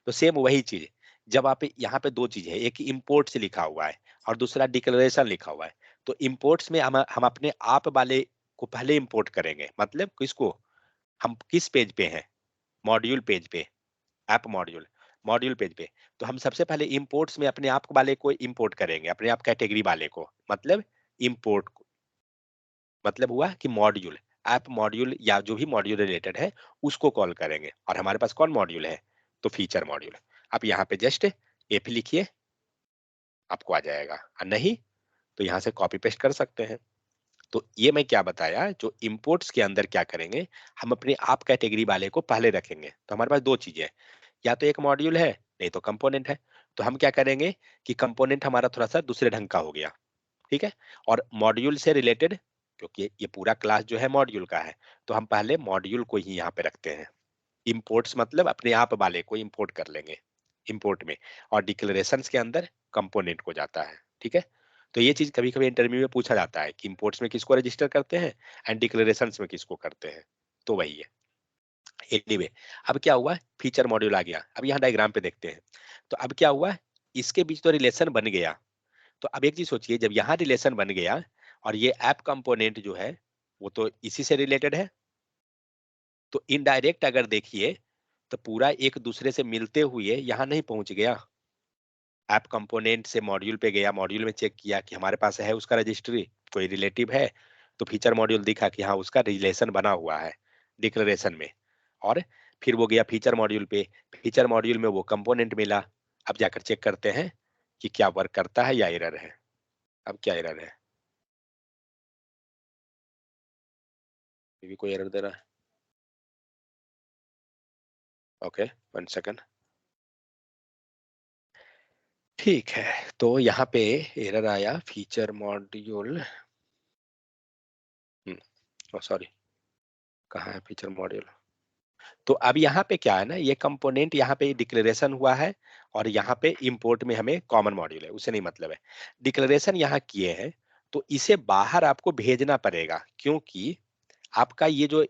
तो सेम वही चीज, जब आप यहाँ पे दो चीज है, एक इम्पोर्ट से लिखा हुआ है और दूसरा डिक्लेरेशन लिखा हुआ है। तो इम्पोर्ट्स में हम अपने आप वाले को पहले इम्पोर्ट करेंगे, मतलब किसको, हम किस पेज पे हैं, मॉड्यूल पेज पे, ऐप मॉड्यूल मॉड्यूल पेज पे। तो हम सबसे पहले इंपोर्ट्स में अपने आप वाले को इंपोर्ट करेंगे, अपने आप कैटेगरी वाले को, मतलब इंपोर्ट, मतलब हुआ कि मॉड्यूल, ऐप मॉड्यूल या जो भी मॉड्यूल रिलेटेड है उसको कॉल करेंगे। और हमारे पास कौन मॉड्यूल है, तो फीचर मॉड्यूल। आप यहाँ पे जस्ट एपी लिखिए, आपको आ जाएगा, और नहीं तो यहाँ से कॉपी पेस्ट कर सकते हैं। तो ये मैं क्या बताया, जो इंपोर्ट्स के अंदर क्या करेंगे, हम अपने आप कैटेगरी वाले को पहले रखेंगे। तो हमारे पास दो चीजें हैं, या तो एक मॉड्यूल है, नहीं तो कंपोनेंट है। तो हम क्या करेंगे कि कंपोनेंट हमारा थोड़ा सा दूसरे ढंग का हो गया, ठीक है। और मॉड्यूल से रिलेटेड, क्योंकि ये पूरा क्लास जो है मॉड्यूल का है, तो हम पहले मॉड्यूल को ही यहाँ पे रखते हैं। इंपोर्ट्स मतलब अपने आप वाले को इंपोर्ट कर लेंगे इंपोर्ट में, और डिक्लेरेशंस के अंदर कंपोनेंट को जाता है, ठीक है। तो ये चीज कभी कभी इंटरव्यू में पूछा जाता है कि इंपोर्ट्स में किसको रजिस्टर करते हैं एंड डिक्लेरेशंस में किसको करते हैं, तो वही है। एनीवे, अब क्या हुआ, फीचर मॉड्यूल आ गया। अब यहाँ डायग्राम पे देखते हैं, तो अब क्या हुआ, इसके बीच तो रिलेशन बन गया। तो अब एक चीज सोचिए, जब यहाँ रिलेशन बन गया और ये ऐप कंपोनेंट जो है वो तो इसी से रिलेटेड है, तो इनडायरेक्ट अगर देखिए तो पूरा एक दूसरे से मिलते हुए यहाँ नहीं पहुंच गया। ऐप कंपोनेंट से मॉड्यूल पे गया, मॉड्यूल में चेक किया कि हमारे पास है उसका रजिस्ट्री, कोई रिलेटिव है, तो फीचर मॉड्यूल दिखा कि हाँ उसका रिलेशन बना हुआ है डिक्लेरेशन में। और फिर वो गया फीचर मॉड्यूल पे, फीचर मॉड्यूल में वो कंपोनेंट मिला। अब जाकर चेक करते हैं कि क्या वर्क करता है या एरर है। अब क्या एरर है, ये भी कोई एरर दे रहा है। Okay, 1 second. ठीक है, तो यहाँ पे एरर आया फीचर मॉड्यूल, सॉरी, कहाँ है फीचर मॉड्यूल। तो अब यहाँ पे क्या है ना, ये कंपोनेंट यहाँ पे डिक्लेरेशन हुआ है और यहाँ पे इंपोर्ट में हमें कॉमन मॉड्यूल है, उसे नहीं मतलब है। डिक्लेरेशन यहाँ किए हैं तो इसे बाहर आपको भेजना पड़ेगा, क्योंकि आपका ये जो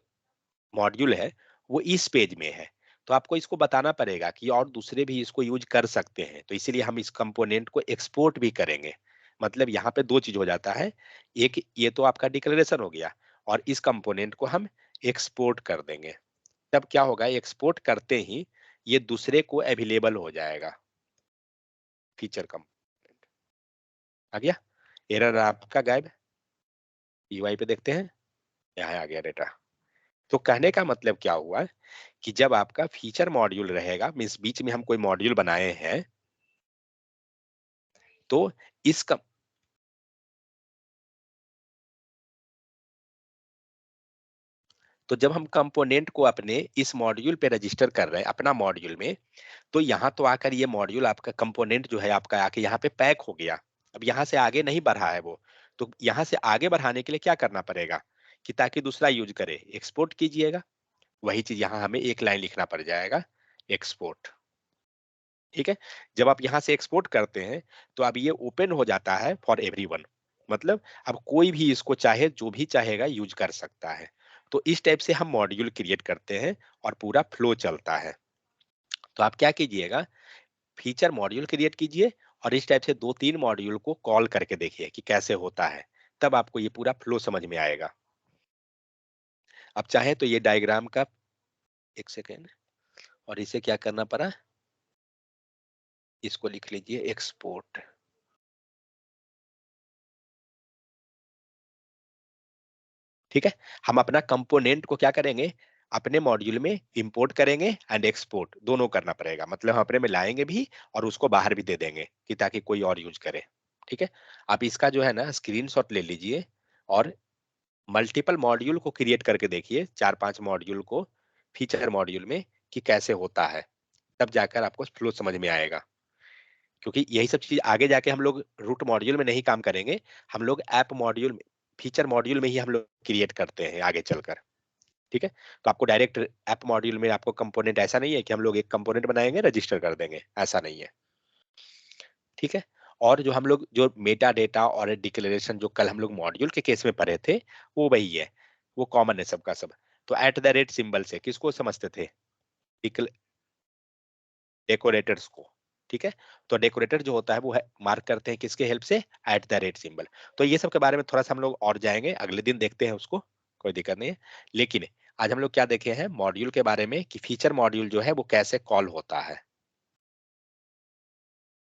मॉड्यूल है वो इस पेज में है। तो आपको इसको बताना पड़ेगा कि और दूसरे भी इसको यूज कर सकते हैं, तो इसीलिए हम इस कंपोनेंट को एक्सपोर्ट भी करेंगे। मतलब यहाँ पे दो चीज हो जाता है, एक ये तो आपका डिक्लेरेशन हो गया और इस कंपोनेंट को हम एक्सपोर्ट कर देंगे। तब क्या होगा, एक्सपोर्ट करते ही ये दूसरे को अवेलेबल हो जाएगा। फीचर कंपोनेंट आ गया, एरर आपका गायब। यूआई पे देखते हैं, यहाँ आ गया डेटा। तो कहने का मतलब क्या हुआ कि जब आपका फीचर मॉड्यूल रहेगा, मीन्स बीच में हम कोई मॉड्यूल बनाए हैं, तो इसका तो जब हम कंपोनेंट को अपने इस मॉड्यूल पे रजिस्टर कर रहे हैं अपना मॉड्यूल में, तो यहाँ तो आकर ये मॉड्यूल आपका कंपोनेंट जो है आपका आके यहाँ पे पैक हो गया। अब यहाँ से आगे नहीं बढ़ा है वो, तो यहाँ से आगे बढ़ाने के लिए क्या करना पड़ेगा कि ताकि दूसरा यूज करे, एक्सपोर्ट कीजिएगा। वही चीज यहाँ हमें एक लाइन लिखना पड़ जाएगा, एक्सपोर्ट। ठीक है, जब आप यहाँ से एक्सपोर्ट करते हैं तो अब ये ओपन हो जाता है फॉर एवरीवन, मतलब अब कोई भी इसको चाहे जो भी चाहेगा यूज कर सकता है। तो इस टाइप से हम मॉड्यूल क्रिएट करते हैं और पूरा फ्लो चलता है। तो आप क्या कीजिएगा, फीचर मॉड्यूल क्रिएट कीजिए और इस टाइप से 2-3 मॉड्यूल को कॉल करके देखिए कि कैसे होता है, तब आपको ये पूरा फ्लो समझ में आएगा। अब चाहे तो ये डायग्राम का, एक सेकेंड, और इसे क्या करना पड़ा, इसको लिख लीजिए एक्सपोर्ट। ठीक है, हम अपना कंपोनेंट को क्या करेंगे, अपने मॉड्यूल में इंपोर्ट करेंगे एंड एक्सपोर्ट दोनों करना पड़ेगा। मतलब हम अपने में लाएंगे भी और उसको बाहर भी दे देंगे कि ताकि कोई और यूज करे। ठीक है, आप इसका जो है ना स्क्रीनशॉट ले लीजिए और मल्टीपल मॉड्यूल को क्रिएट करके देखिए, 4-5 मॉड्यूल को फीचर मॉड्यूल में, कि कैसे होता है, तब जाकर आपको फ्लो समझ में आएगा। क्योंकि यही सब चीज आगे जाके हम लोग रूट मॉड्यूल में नहीं काम करेंगे, हम लोग ऐप मॉड्यूल में, फीचर मॉड्यूल में ही हम लोग क्रिएट करते हैं आगे चलकर। ठीक है, तो आपको डायरेक्ट ऐप मॉड्यूल में आपको कंपोनेंट, ऐसा नहीं है कि हम लोग एक कंपोनेंट बनाएंगे रजिस्टर कर देंगे, ऐसा नहीं है। ठीक है, और जो हम लोग जो मेटा डेटा और डिक्लेरेशन जो कल हम लोग मॉड्यूल के केस में पढ़े थे वो वही है, वो कॉमन है सबका सब। तो @ सिंबल से किसको समझते थे? डेकोरेटर्स को, ठीक है। तो डेकोरेटर जो होता है वो है मार्क करते हैं किसके हेल्प से? @ सिंबल। तो ये सब के बारे में थोड़ा सा हम लोग और जाएंगे, अगले दिन देखते हैं उसको, कोई दिक्कत नहीं है। लेकिन आज हम लोग क्या देखे हैं मॉड्यूल के बारे में कि फीचर मॉड्यूल जो है वो कैसे कॉल होता है।